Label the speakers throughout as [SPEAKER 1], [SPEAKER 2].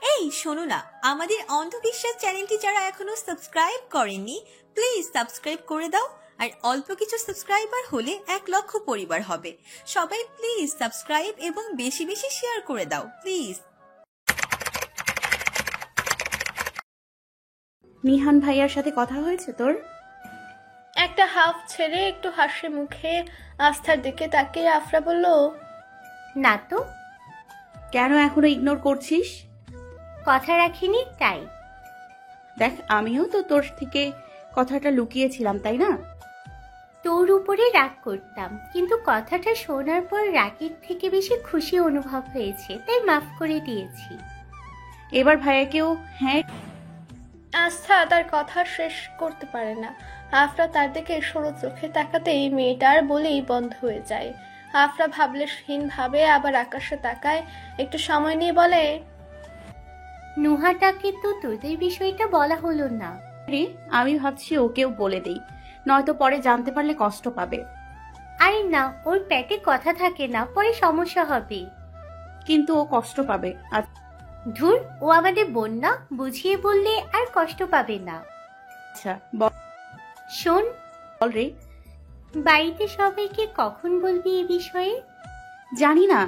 [SPEAKER 1] এই শোনো না, আমাদের অন্ধবিশ্বাস চ্যানেলটি যারা এখনো সাবস্ক্রাইব করেননি প্লিজ সাবস্ক্রাইব করে দাও। আর অল্প কিছু সাবস্ক্রাইবার হলে 1,00,000 পরিবার হবে। সবাই প্লিজ সাবস্ক্রাইব এবং বেশি বেশি শেয়ার করে দাও প্লিজ।
[SPEAKER 2] নিহান ভাইয়ার সাথে কথা হয়েছে তোর?
[SPEAKER 3] একটা হাফ ছেড়ে একটু হাসি মুখে আস্থার দিকে তাকিয়ে আফরা বলল,
[SPEAKER 4] না তো।
[SPEAKER 2] কেন এখনো ইগনোর করছিস?
[SPEAKER 4] কথা রাখিনি তাই।
[SPEAKER 2] দেখ, আমিও তো তোর থেকে কথাটা লুকিয়েছিলাম, তাই না?
[SPEAKER 4] তোর উপরে রাগ করতাম, কিন্তু কথাটা শোনার পর রাগের থেকে বেশি খুশি অনুভব হয়েছে, তাই মাফ করে দিয়েছি।
[SPEAKER 2] এবার ভাইয়াকেও হ্যাঁ।
[SPEAKER 3] আস্থা তার কথা শেষ করতে পারে না। আফরা তার দিকে সরু চোখে তাকাতেই মেয়েটার বলেই বন্ধ হয়ে যায়। আফরা ভাবলেশহীন ভাবে আবার আকাশে তাকায়, একটু সময় নিয়ে বলে,
[SPEAKER 4] নুহাটাকে তো তোদের বিষয়টা বলা হলো না।
[SPEAKER 2] রে, আমি ভাবছি ওকেও বলে দেই, নয়তো পরে জানতে পারলে কষ্ট পাবে।
[SPEAKER 4] আরে না, ওর পেটে কথা থাকে না, পরে সমস্যা হবে।
[SPEAKER 2] কিন্তু ও কষ্ট পাবে।
[SPEAKER 4] ধুর, ও আমাদের বোন না, বুঝিয়ে বললে আর কষ্ট পাবে না।
[SPEAKER 2] আচ্ছা বল
[SPEAKER 4] শোন,
[SPEAKER 2] রে।
[SPEAKER 4] বাড়িতে সবাইকে কখন বলবি এ বিষয়ে?
[SPEAKER 2] জানি না,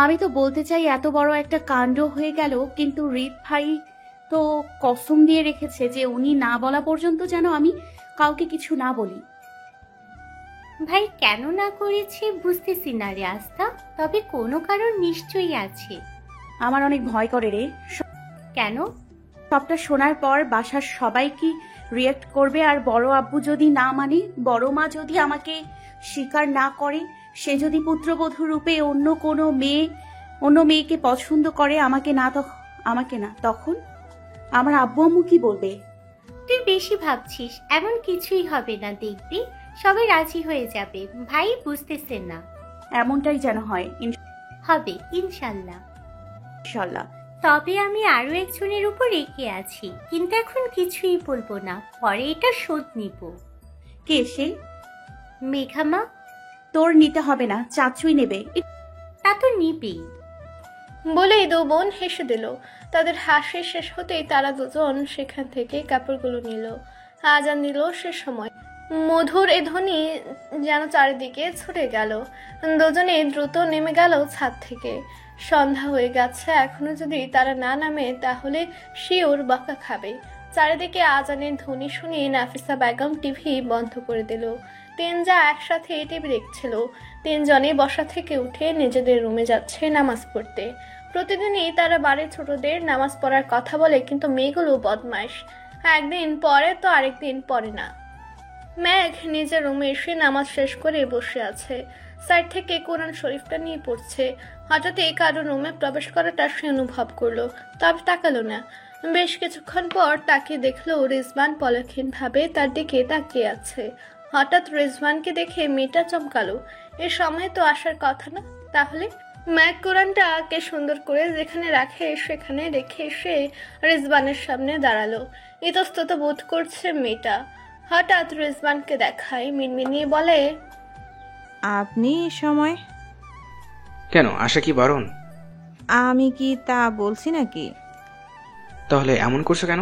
[SPEAKER 2] আমি তো বলতে চাই এত বড় একটা কাণ্ড হয়ে গেল, কিন্তু রিত ভাই তো কসম দিয়ে রেখেছে যে উনি না বলা পর্যন্ত যেন আমি কাউকে কিছু না বলি।
[SPEAKER 4] ভাই কেন না করেছে বুঝতেছি না রে আস্থা, তবে কোনো কারণ নিশ্চয়ই আছে।
[SPEAKER 2] আমার অনেক ভয় করে রে।
[SPEAKER 4] কেন?
[SPEAKER 2] সবটা শোনার পর বাসার সবাই কি রিয়েক্ট করবে? আর বড় আব্বু যদি না মানে, বড় মা যদি আমাকে স্বীকার না করে, সে যদি পুত্রবধূ রূপে অন্য মেয়েকে পছন্দ করে, আমাকে না, তখন আমার আব্বু আম্মু কি বলবে?
[SPEAKER 4] তুই বেশি ভাবছিস, এমন কিছুই হবে না, দেখবি সবাই রাজি হয়ে যাবে। ভাই বুঝতেছে না।
[SPEAKER 2] এমনটাই যেন হয়
[SPEAKER 4] হবে ইনশাল্লাহ।
[SPEAKER 2] ইনশাল্লাহ।
[SPEAKER 4] তবে আমি আরো একজনের উপর রেগে আছি, কিন্তু এখন কিছুই বলবো না, পরে এটা শোধ নিব।
[SPEAKER 2] কে সে?
[SPEAKER 4] মেঘামা।
[SPEAKER 2] তোর নিতে হবে না, চাচুই নেবে।
[SPEAKER 4] তা তো নিবেই।
[SPEAKER 3] বলেই দু বোন হেসে দিল। তাদের হাসি শেষ হতেই তারা দুজন সেখান থেকে কাপড়গুলো নিল। আজান দিল সে সময়। মধুর এ ধ্বনি যেন চারিদিকে ছড়ে গেল। দুজনে দ্রুত নেমে গেল ছাদ থেকে। সন্ধ্যা হয়ে গেছে, এখনো যদি তারা না নামে তাহলে শিওর বকা খাবে। চারিদিকে আজানের ধ্বনি শুনে নাফিসা বেগম টিভি বন্ধ করে দিল। তিনজা একসাথে টিভি দেখছিল। তিনজনে বসা থেকে উঠে নিজেদের রুমে যাচ্ছে নামাজ পড়তে। প্রতিদিনই তারা বাড়ির ছোটদের নামাজ পড়ার কথা বলে, কিন্তু মেয়েগুলো বদমাইশ, একদিন পরে তো আরেকদিন পরে না। মেঘ নিজের রুমে এসে নামাজ শেষ করে বসে আছে। সাইড থেকে কোরআন শরীফটা নিয়ে পড়ছে। হঠাৎই কারো রুমে প্রবেশ করাটা সে অনুভব করলো, তবে তাকালো না। বেশ কিছুক্ষণ পর তাকে দেখলো রিজওয়ান পলকহীন ভাবে তার দিকে তাকিয়ে আছে। হঠাৎ রিজওয়ানকে দেখে মেয়েটা চমকালো। এ সময় তো আসার কথা না। তাহলে ম্যাক কোরআনটাকে সুন্দর করে যেখানে রাখে সেখানে রেখে এসে রিজওয়ানের সামনে দাঁড়ালো। ইতস্তত বোধ করছে মেয়েটা। হঠাৎ রিজওয়ানকে দেখায়, মিনমিনিয়ে বলে,
[SPEAKER 5] আপনি এই সময়?
[SPEAKER 6] কেন, আসা কি বারণ?
[SPEAKER 5] আমি কি তা বলছি নাকি?
[SPEAKER 6] তাহলে এমন করছো কেন?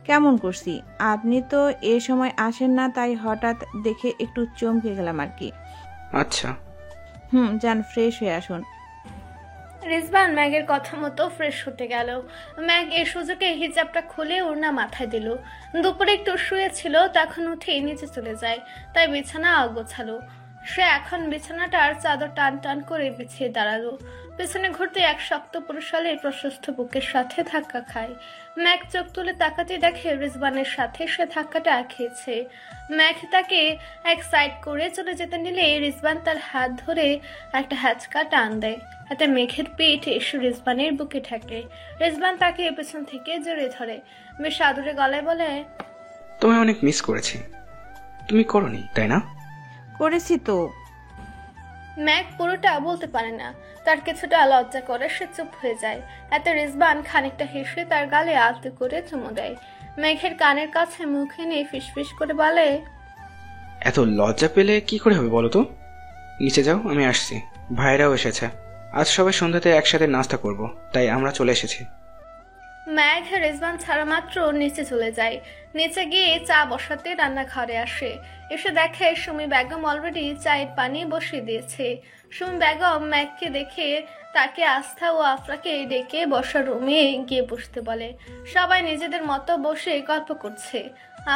[SPEAKER 5] কেমন করছি? আপনি তো এ সময় আসেন না, তাই হঠাৎ দেখে একটু চমকে গেলাম আর কি।
[SPEAKER 6] আচ্ছা।
[SPEAKER 5] যান, ফ্রেশ হয়ে আসুন।
[SPEAKER 3] রিজওয়ান ম্যাগের কথা মতো ফ্রেশ হতে গেল। ম্যাগ এর সুযোগে হিজাবটা খুলে ওড়না মাথায় দিল। দুপুরে একটু শুয়েছিল, তখন উঠে নিচে চলে যায়, তাই বিছানা অগোছালো। সে এখন বিছানাটার চাদর টান টান করে বিছিয়ে দাঁড়ালো। পেছনে ঘুরতে এক শক্ত পুরুষালের প্রশস্ত বুকের সাথে ধাক্কা খায়। ম্যাগ চোখ তুলে তাকাতে দেখে রিজওয়ানের সাথে সে ধাক্কাটা খেয়েছে। ম্যাগ তাকে এক সাইড করে চলে যেতে নিলে রিজওয়ান তার হাত ধরে একটা হ্যাচকা টান দেয়। এতে মেঘের পিঠ এসে রিজওয়ানের বুকে ঠেকে। রিজওয়ান তাকে পেছন থেকে জড়িয়ে ধরে, বেশ আদুরে গলায় বলে,
[SPEAKER 6] তোমায় অনেক মিস করেছি। তুমি করনি, তাই না?
[SPEAKER 5] করেছি তো।
[SPEAKER 3] ম্যাগ পুরোটা বলতে পারে না, তার কিছুটা লজ্জা করে সে চুপ হয়ে যায়। এতে রিজওয়ান খানিকটা হেসে তার গালে আলতো করে চুমু দেয়। মেঘের কানের কাছে মুখ এনে ফিসফিস করে বলে,
[SPEAKER 6] এত লজ্জা পেলে কি করে হবে বলো তো? নিচে যাও, আমি আসছি, ভাইরাও এসেছে। আজ সবাই সন্ধ্যাতে একসাথে নাস্তা করব, তাই আমরা চলে এসেছি।
[SPEAKER 3] ম্যাঘ রেজবান ছাড়া মাত্র নিচে চলে যায়। নিচে গিয়ে চা বসাতে রান্নাঘরে আসে। এসে দেখে সুমি বেগম অলরেডি চায়ের পানি বসিয়ে দিয়েছে। সুমি বেগম ম্যাঘকে দেখে তাকে আস্থা ও আফরাকে ডেকে বসার রুমে গিয়ে বসতে বলে। সবাই নিজেদের মতো বসে গল্প করছে।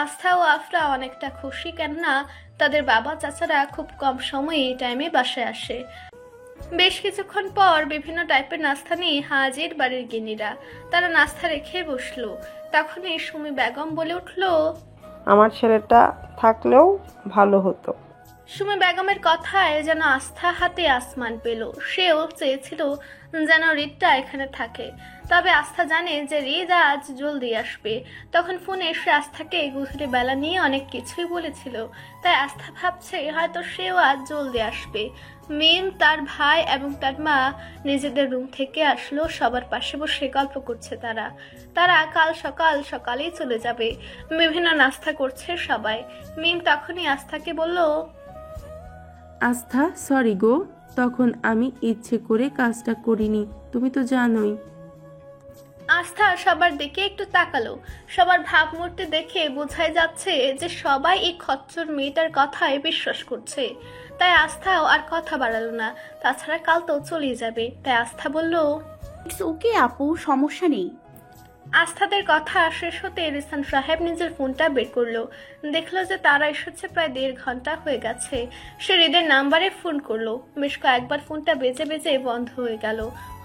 [SPEAKER 3] আস্থা ও আফরা অনেকটা খুশি, কেননা তাদের বাবা চাচারা খুব কম সময়ে এই টাইমে বাসায় আসে। বেশ কিছুক্ষণ পর বিভিন্ন টাইপের নাস্তা নিয়ে হাজির বাড়ির গিন্নিরা। তারা নাস্তা রেখে বসলো। তখনই সুমি বেগম বলে উঠলো,
[SPEAKER 7] আমার ছেলেটা থাকলেও ভালো হতো।
[SPEAKER 3] সুমি বেগমের কথায় যেন আস্থা হাতে আসমান পেল। সেও চেয়েছিল যেন রিদটা এখানে থাকে। তবে আস্থা জানে যে রিদ আজ জলদি আসবে। তখন ফোনে এসে আস্থাকে গুজরি বেলা নিয়ে অনেক কিছুই বলেছিল। তাই আস্থা ভাবছে হয়তো সেও আজ জলদি আসবে। মিম, তার ভাই এবং তার মা নিজেদের রুম থেকে আসলো। সবার পাশে বসে গল্প করছে তারা কাল সকালেই চলে যাবে। বিভিন্ন নাস্তা করছে সবাই। মিম তখনই আস্থাকে বলল,
[SPEAKER 8] আস্থা, সরি গো, তখন আমি ইচ্ছে করে কাজটা করিনি, তুমি তো জানোই।
[SPEAKER 3] আস্থা সবার দিকে একটু তাকালো। সবার ভাবমূর্তি দেখে বোঝাই যাচ্ছে যে সবাই এই খচ্চর মেয়েটার কথায় বিশ্বাস করছে। তাই আস্থাও আর কথা বাড়ালো না। তাছাড়া কাল তো চলেই যাবে। তাই আস্থা বলল,
[SPEAKER 2] ইটস ওকে আপু, সমস্যা নেই।
[SPEAKER 3] আস্থাদের কথা শেষ হতে রিসান সাহেব নিজের ফোনটা বের করলো। দেখলো যে তারা এসেছে প্রায় 1.5 ঘন্টা হয়ে গেছে। সে রিদের নাম্বারে ফোন করলো। বেশ কয়েকবার ফোনটা বেজে বেজে বন্ধ হয়ে গেল।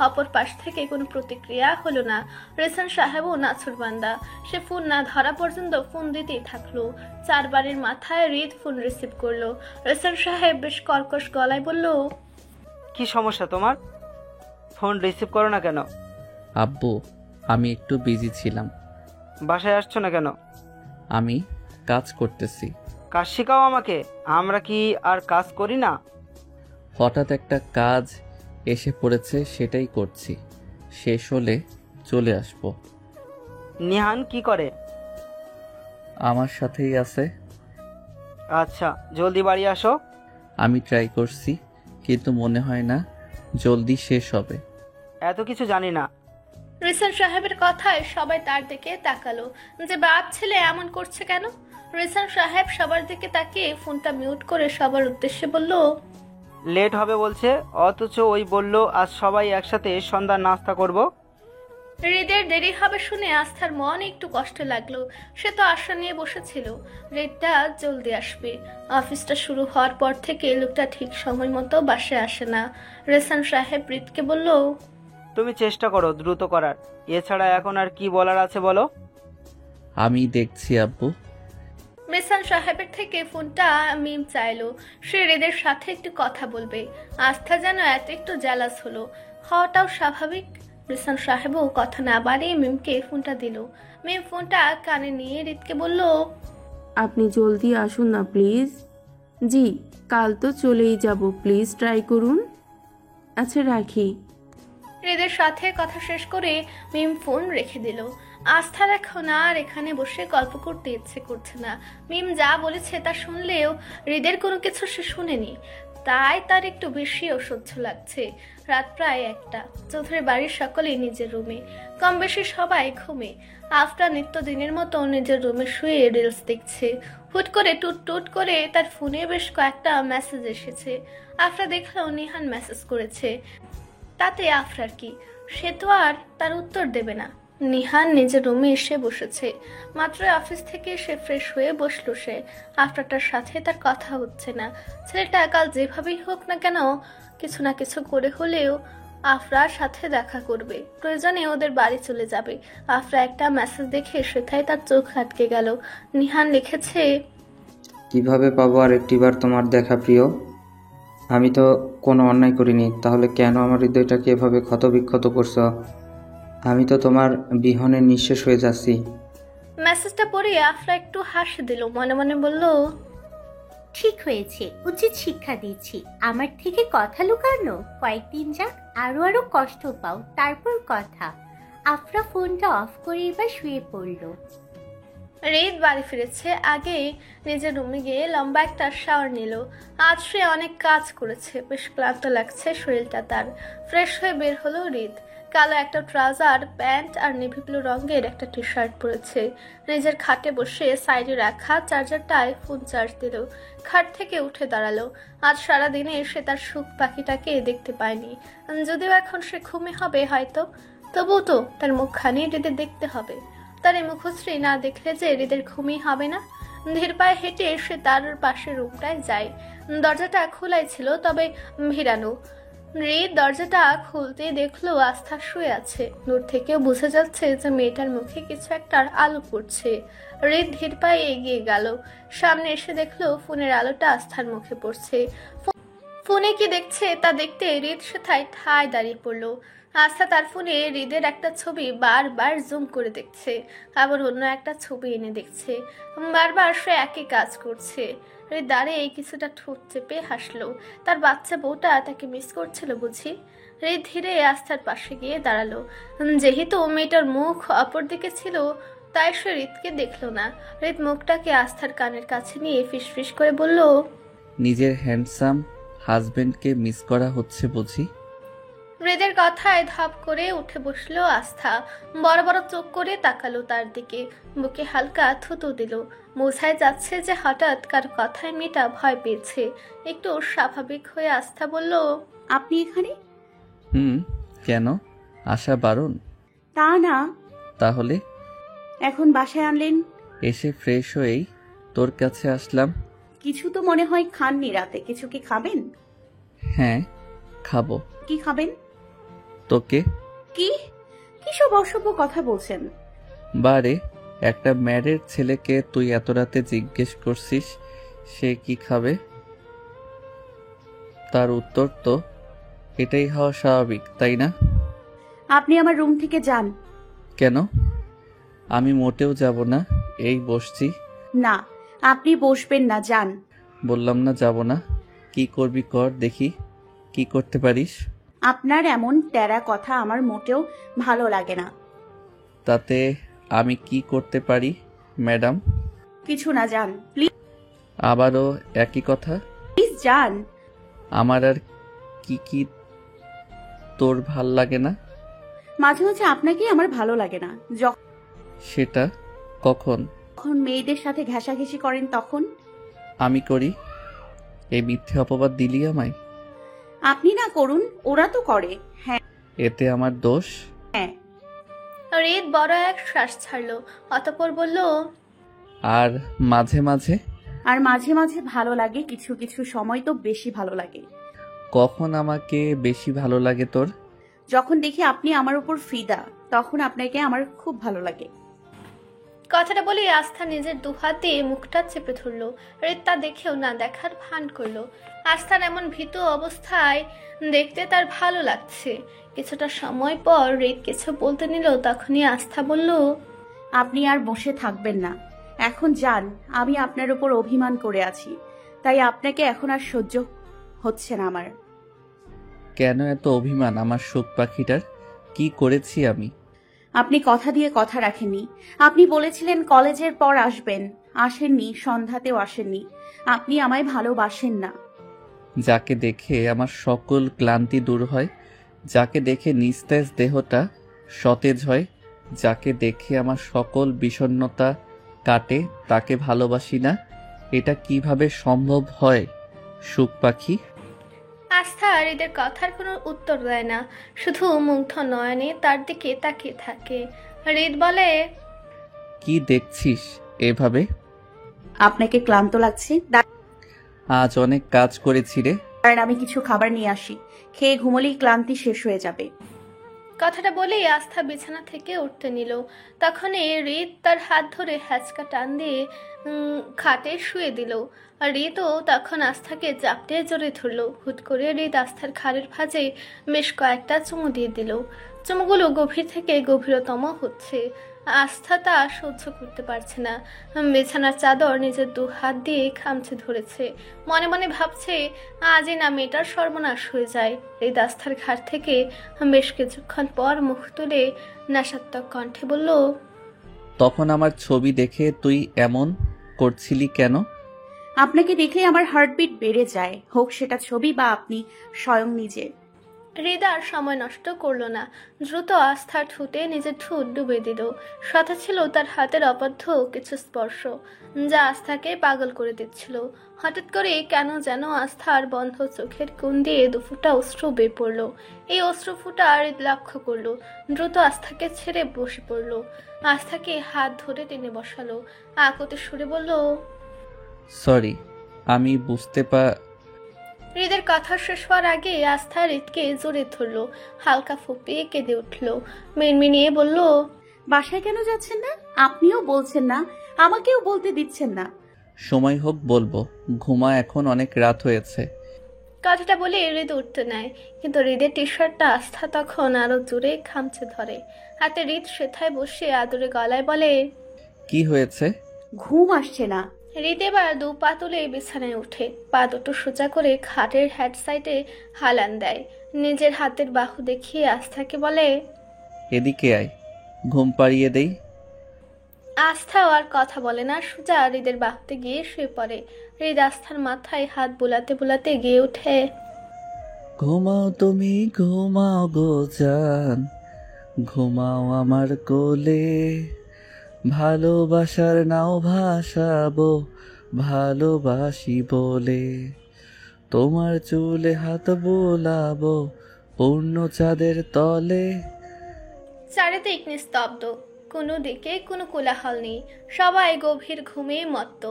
[SPEAKER 3] অপর পাশ থেকে কোনো প্রতিক্রিয়া হলো না। রিসান সাহেবও নাছুরবান্দা। সে ফোন না ধরা পর্যন্ত ফোন দিতেই থাকলো। 4 বারের মাথায় রিদ ফোন রিসিভ করলো। রিসান সাহেব বেশ কর্কশ গলায় বলল,
[SPEAKER 9] কি সমস্যা তোমার? ফোন রিসিভ করো না কেন?
[SPEAKER 10] আব্বু, আমি একটু বিজি ছিলাম।
[SPEAKER 9] বাসায় আসছো না কেন?
[SPEAKER 10] আমি কাজ করতেছি।
[SPEAKER 9] কাজ শেখাও আমাকে, আমরা কি আর কাজ করি না?
[SPEAKER 10] হঠাৎ একটা কাজ এসে পড়েছে, সেটাই করছি। শেষ হলে চলে আসব।
[SPEAKER 9] নিহান কি করে?
[SPEAKER 10] আমার সাথেই আছে।
[SPEAKER 9] আচ্ছা, জলদি বাড়ি আসো।
[SPEAKER 10] আমি ট্রাই করছি, কিন্তু মনে হয় না জলদি শেষ হবে।
[SPEAKER 9] এত কিছু জানি না।
[SPEAKER 3] রিসান সাহেবের কথায় সবাই তার দিকে তাকালো যে বাপ ছেলে এমন করছে কেন। রিসান সাহেব সবার দিকে তাকিয়ে ফোনটা মিউট করে সবার উদ্দেশ্যে বলল,
[SPEAKER 9] লেট হবে বলছে, অথচ ওই বলল আজ সবাই একসাথে সন্ধ্যার নাস্তা করব।
[SPEAKER 3] রিদের দেরি হবে শুনে আস্থার মন একটু কষ্ট লাগলো। সে তো আশা নিয়ে বসেছিল রিদটা জলদি আসবে। অফিসটা শুরু হওয়ার পর থেকে লোকটা ঠিক সময় মতো বাসায় আসে না। রিসান সাহেব রিদকে বলল,
[SPEAKER 9] তুমি চেষ্টা করো দ্রুত করার। এছাড়া এখন আর কি বলার আছে বলো?
[SPEAKER 10] আমি দেখছি আব্বু।
[SPEAKER 3] রিসান সাহেবের থেকে ফোনটা মিম চাইলো। সে রিদের সাথে একটু কথা বলবে। আস্থা যেন এত একটু জ্যালাস হলো। হওয়াটাও স্বাভাবিক। রিসান সাহেবও কথা না বাড়িয়ে মিমকে ফোনটা দিল। মিম ফোনটা কানে নিয়ে রিদকে বলল,
[SPEAKER 8] আপনি জলদি আসুন না প্লিজ। জি, কাল তো চলেই যাব, প্লিজ ট্রাই করুন। আচ্ছা, রাখি।
[SPEAKER 3] রিদের সাথে কথা শেষ করে মিম ফোন রেখে দিল। আস্থার এখন আর এখানে বসে গল্প করতে ইচ্ছে করছে না। মিম যা বলেছে তা শুনলেও হৃদের কোনো কিছু সে শুনেনি, তাই তার একটু বেশি অসহ্য লাগছে। রাত প্রায় 1টা। চৌধুরী বাড়ির সকলেই নিজের রুমে, কম বেশি সবাই ঘুমে। আফরা নিত্যদিনের মতো নিজের রুমে শুয়ে রিলস দেখছে। হুট করে টুট টুট করে তার ফোনে বেশ কয়েকটা মেসেজ এসেছে। আফরা দেখলো নিহান মেসেজ করেছে। তাতে আফরার কি, সে তো আর তার উত্তর দেবে না। নিহান নিজের রুমে এসে বসেছে। মাত্র অফিস থেকে এসে ফ্রেশ হয়ে বসলো সে। আফরাটার সাথে তার কথা হচ্ছে না। ছেলেটা কাল যেভাবেই হোক না কেন কিছু না কিছু করে হলেও আফরার সাথে দেখা করবে। প্রয়োজনে ওদের বাড়ি চলে যাবে। আফরা একটা মেসেজ দেখে সেটাই তার চোখ আটকে গেল। নিহান লিখেছে,
[SPEAKER 11] কিভাবে পাবো আর একটিবার তোমার দেখা প্রিয়? আমি তো কোনো অন্যায় করিনি, তাহলে কেন আমার হৃদয়টাকে এভাবে ক্ষতবিক্ষত করছো? আমি তো তোমার বিহনে নিঃশেষ হয়ে যাচ্ছি।
[SPEAKER 3] মেসেজটা পড়ে আফরা একটু হাসি দিল। মনে মনে বলল,
[SPEAKER 4] ঠিক হয়েছে, উচিত শিক্ষা দিচ্ছি। আমার থেকে কথা লুকানো, কয়েকদিন যাক, আরো কষ্ট পাও, তারপর কথা। আফরা ফোনটা অফ করে এবার শুয়ে পড়ল।
[SPEAKER 3] রিদ বাড়ি ফিরেছে আগে নিজের রুমে গিয়ে লম্বা একটা শাওয়ার নিল। আজ সে অনেক কাজ করেছে, বেশ ক্লান্ত লাগছে শরীরটা তার। ফ্রেশ হয়ে বের হলো রিদ। কালো একটা ট্রাউজার, প্যান্ট আর নেভি ব্লু রঙের একটা টি শার্ট পরেছে। নিজের খাটে বসে সাইডে রাখা চার্জারটায় ফোন চার্জ দিল। খাট থেকে উঠে দাঁড়ালো। আজ সারাদিনে সে তার সুখ পাখিটাকে দেখতে পায়নি, যদিও এখন সে ঘুমে হবে হয়তো, তবুও তো তার মুখখানি হৃদের দেখতে হবে। তার এই মুখশ্রী না দেখলে যে হৃদের ঘুমই হবে না। ধীর পায়ে হেঁটে সে তার পাশের রুমটায় যায়। দরজাটা খোলাই ছিল, তবে ভিড়ানো। হৃদ দরজাটা খুলতে দেখলো আস্থা শুয়ে আছে। দূর থেকেও বোঝা যাচ্ছে যে মেয়েটার মুখে কিছু একটা আলো পড়ছে। হৃদ ধীর পায়ে এগিয়ে গেল। সামনে এসে দেখলো ফোনের আলোটা আস্থার মুখে পড়ছে। ফোনে কি দেখছে তা দেখতে হৃদ সেথায় ঠায় দাঁড়িয়ে পড়লো। আস্থা তার ফোনে হৃদের একটা ছবি বারবার জুম করে দেখছে, আবার অন্য একটা ছবি এনে দেখছে। বারবার সে একই কাজ করছে। হৃদ দাঁড়িয়ে কিছুটা ঠোঁট চেপে হাসলো। তার বাচ্চা বউটা তাকে মিস করছিল বুঝি। হৃদ ধীরে আস্থার পাশে গিয়ে দাঁড়ালো। যেহেতু মেয়েটার মুখ অপর দিকে ছিল, তাই সে হৃদকে দেখলো না। হৃদ মুখটাকে আস্থার কানের কাছে নিয়ে ফিসফিস করে বলল,
[SPEAKER 10] নিজের হ্যান্ডসাম হাজবেন্ডকে মিস করা হচ্ছে বুঝি।
[SPEAKER 3] হৃদের কথায় ধপ করে উঠে বসলো আস্থা। বড় বড় চোখ করে তাকালো তার দিকে, বুকে হালকা থুতু দিল। বোঝাই যাচ্ছে যে হঠাৎ কার কথায় মেয়েটা ভয় পেয়েছে। একটু স্বাভাবিক হয়ে আস্থা বলল,
[SPEAKER 2] আপনি এখানে?
[SPEAKER 10] কেন, আসা বারণ?
[SPEAKER 2] তা না।
[SPEAKER 10] তাহলে
[SPEAKER 2] এখন বাসায় আনলেন?
[SPEAKER 10] এসে ফ্রেশ হয়েই তোর কাছে আসলাম।
[SPEAKER 2] কিছু তো মনে হয় খাননি রাতে, কিছু কি খাবেন?
[SPEAKER 10] হ্যাঁ খাবো।
[SPEAKER 2] কি খাবেন?
[SPEAKER 10] তোকে।
[SPEAKER 2] কি সব অসভ্য কথা বলছেন?
[SPEAKER 10] বারে, একটা ম্যারেড ছেলেকে তুই এত রাতে জিজ্ঞেস করছিস সে কি খাবে? তার উত্তর তো এটাই হওয়া স্বাভাবিক, তাই না?
[SPEAKER 2] আপনি আমার রুম থেকে যান।
[SPEAKER 10] কেন? আমি মোটেও যাব না, এই বসছি।
[SPEAKER 2] না, আপনি বসবেন না, যান।
[SPEAKER 10] বললাম না যাব না। কি করবি কর দেখি, কি করতে পারিস।
[SPEAKER 2] আপনার এমন তেরা কথা আমার মোটেও ভালো লাগে না।
[SPEAKER 10] তাতে আমি কি করতে পারি ম্যাডাম?
[SPEAKER 2] কিছু না, যান প্লিজ।
[SPEAKER 10] আবারও একই কথা?
[SPEAKER 2] প্লিজ যান।
[SPEAKER 10] আমার আর কি তোর ভাল লাগে না?
[SPEAKER 2] মাঝে মাঝে আপনাকেই আমার ভালো লাগে না।
[SPEAKER 10] সেটা কখন?
[SPEAKER 2] যখন মেয়েদের সাথে ঘেঁষাঘেঁষি করেন তখন।
[SPEAKER 10] আমি করি? এই মিথ্যে অপবাদ দিলি আমায়?
[SPEAKER 2] আপনি না করুন, ওরা তো করে। হ্যাঁ।
[SPEAKER 10] এতে আমার দোষ?
[SPEAKER 2] হ্যাঁ।
[SPEAKER 3] হৃদ বড় এক শ্বাস ছাড়লো, অতঃপর বলল,
[SPEAKER 10] আর মাঝে মাঝে?
[SPEAKER 2] আর মাঝে মাঝে ভালো লাগে, কিছু কিছু সময় তো বেশি ভালো লাগে।
[SPEAKER 10] কখন আমাকে বেশি ভালো লাগে তোর?
[SPEAKER 2] যখন দেখি আপনি আমার উপর ফিদা, তখন আপনাকে আমার খুব ভালো লাগে।
[SPEAKER 3] কথাটা বলে আস্থা নিজের দুহাত দিয়ে মুখটা চেপে ধরলো। হৃদ তা দেখেও না দেখার ভান করলো। আস্থার এমন ভীত অবস্থায় দেখতে তার ভালো লাগছে। কিছুটা সময় পর হৃদ কিছু বলতে নিল, তখনই আস্থা বলল,
[SPEAKER 2] আপনি আর বসে থাকবেন না, এখন যান। আমি আপনার উপর অভিমান করে আছি, তাই আপনাকে এখন আর সহ্য হচ্ছে না আমার।
[SPEAKER 10] কেন এত অভিমান আমার সুখ পাখিটার? কি করেছি আমি?
[SPEAKER 2] আপনি কথা দিয়ে কথা রাখেননি। আপনি বলেছিলেন কলেজের পর আসবেন, আসেননি, সন্ধ্যাতেও আসেননি। আপনি আমায় ভালোবাসেন না।
[SPEAKER 10] যাকে দেখে আমার সকল ক্লান্তি দূর হয়, যাকে দেখে নিস্তেজ দেহটা সতেজ হয়, যাকে দেখে আমার সকল বিষণ্ণতা কাটে, তাকে ভালোবাসি না। এটা কিভাবে সম্ভব হয় সুখ পাখি?
[SPEAKER 3] আস্থা হৃদের কথার কোনো উত্তর দেয় না, শুধু মুগ্ধ নয়নে তার দিকে তাকিয়ে থাকে। হৃদ বলে,
[SPEAKER 10] কি দেখছিস এভাবে?
[SPEAKER 2] আপনাকে ক্লান্ত লাগছে?
[SPEAKER 10] আজ অনেক কাজ করেছি রে।
[SPEAKER 2] কারণ আমি কিছু খাবার নিয়ে আসি, খেয়ে ঘুমলেই ক্লান্তি শেষ হয়ে যাবে।
[SPEAKER 3] কথাটা বলেই আস্থা বিছানা থেকে উঠতে নিল। তখনই হৃদ তার হাত ধরে হ্যাচকা টান দিয়ে খাটে শুয়ে দিল। আর হৃদও তখন আস্থাকে চাপটে জড়িয়ে ধরল। হুট করে হৃদ আস্থার ঘাড়ের ভাঁজে বেশ কয়েকটা চুমু দিয়ে দিল। চুমুগুলো গভীর থেকে গভীরতম হচ্ছে। আস্থা তা সহ্য করতে পারছে না। বিছানার চাদর নিজের দু হাত দিয়ে খামচে ধরেছে। মনে মনে ভাবছে, আজই না মেয়েটার সর্বনাশ হয়ে যায়। হৃদ আস্থার ঘাড় থেকে বেশ কিছুক্ষণ পর মুখ তুলে নেশাত্মক কণ্ঠে বলল,
[SPEAKER 10] তখন আমার ছবি দেখে তুই এমন করছিলি কেন?
[SPEAKER 2] আপনাকে দেখলে আমার হার্টবিট বেড়ে যায়, হোক সেটা ছবি বা আপনি স্বয়ং নিজে।
[SPEAKER 3] হৃদয় আর সময় নষ্ট করলো না, দ্রুত আস্থার ঠোঁটে নিজের ঠোঁট ডুবে দিল। সাথে ছিল তার হাতের অবাধ্য কিছু স্পর্শ, যা আস্থাকে পাগল করে দিচ্ছিল। হঠাৎ করে কেন যেন আস্থার বন্ধ চোখের কোণ দিয়ে দুফোঁটা অশ্রু বেয়ে পড়ল। এই অশ্রু ফুটা হৃদ লক্ষ্য করলো, দ্রুত আস্থাকে ছেড়ে বসে পড়ল। আস্থাকে হাত ধরে টেনে বসালো, আকতে সুরে বলল,
[SPEAKER 10] সরি, আমি বুঝতে
[SPEAKER 3] হৃদের কথা শেষ হওয়ার আগে আস্থা হৃদকে জোরে ধরলো, হালকা ফুপিয়ে কেঁদে উঠল, মিনমিনিয়ে বলল,
[SPEAKER 2] বাসায় কেন যাচ্ছেন না? আপনিও বলছেন না, আমাকেও বলতে দিচ্ছেন না।
[SPEAKER 10] সময় হোক বলবো, ঘুমা, এখন অনেক রাত হয়েছে।
[SPEAKER 3] কথাটা বলে হৃদ উঠতে নেয়, কিন্তু হৃদের টি শার্টটা আস্থা তখন আরো জোরে খামচে ধরে। হাতে হৃদ সেথায় বসে আদরে গলায় বলে,
[SPEAKER 10] কি হয়েছে?
[SPEAKER 2] ঘুম আসছে না।
[SPEAKER 3] হৃদ এবার 2 পা তুলে বিছানায় উঠে পা দুটো সোজা করে খাটের হেড সাইডে হালান দেয়। নিজের হাতের বাহু দেখিয়ে আস্থাকে বলে,
[SPEAKER 10] এদিকে আয়, ঘুম পাড়িয়ে দেই।
[SPEAKER 3] আস্থাও আর কথা বলে না, সোজা হৃদের বাহুতে গিয়ে শুয়ে পড়ে। হৃদ আস্থার মাথায় হাত বুলাতে বুলাতে গিয়ে ওঠে,
[SPEAKER 10] ঘুমাও তুমি, ঘুমাও গো জান, ঘুমাও আমার কোলে, ভালোবাসার নাও ভাসাবো, ভালোবাসি বলে, তোমার চুলে হাত বোলাবো পূর্ণ চাঁদের তলে।
[SPEAKER 3] চারিদিক নিস্তব্ধ, কোনো দিকে কোনো কোলাহল নেই, সবাই গভীর ঘুমে মত্ত।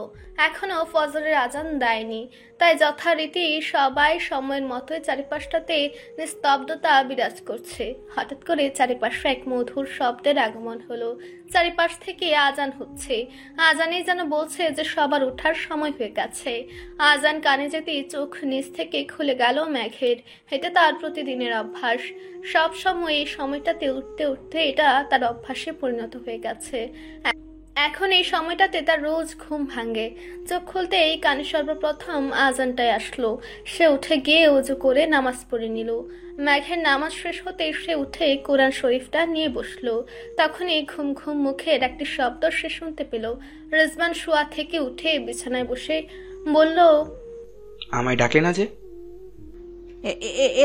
[SPEAKER 3] এখনো ফজরের আজান দেয়নি, তাই যথারীতি সবাই সময়ের মতোই চারিপাশটাতে নিস্তব্ধতা বিরাজ করছে। হঠাৎ করে চারিপাশে এক মধুর শব্দের আগমন হলো। চারিপাশ থেকে আজান হচ্ছে, আজানে যেন বলছে যে সবার ওঠার সময় হয়ে গেছে। আজান কানে যেতেই চোখ নিচ থেকে খুলে গেল মেঘের। এটা তার প্রতিদিনের অভ্যাস, সব সময় এই সময়টাতে উঠতে উঠতে এটা তার অভ্যাসে পরিণত হয়ে গেছে। এখন এই সময়টাতে তার রোজ ঘুম ভাঙে। চোখ খুলতে এই কানে সর্বপ্রথম আজানটাই আসলো। সে উঠে গিয়ে ওযু করে নামাজ পড়ে নিল। মেঘের নামাজ শেষ হতে সে উঠে কোরআন শরীফটা নিয়ে বসলো। তখনই ঘুম ঘুম মুখের একটি শব্দ সে শুনতে পেল। রিজওয়ান শোয়া থেকে উঠে বিছানায় বসে বলল,
[SPEAKER 6] আমায় ডাকে না যে?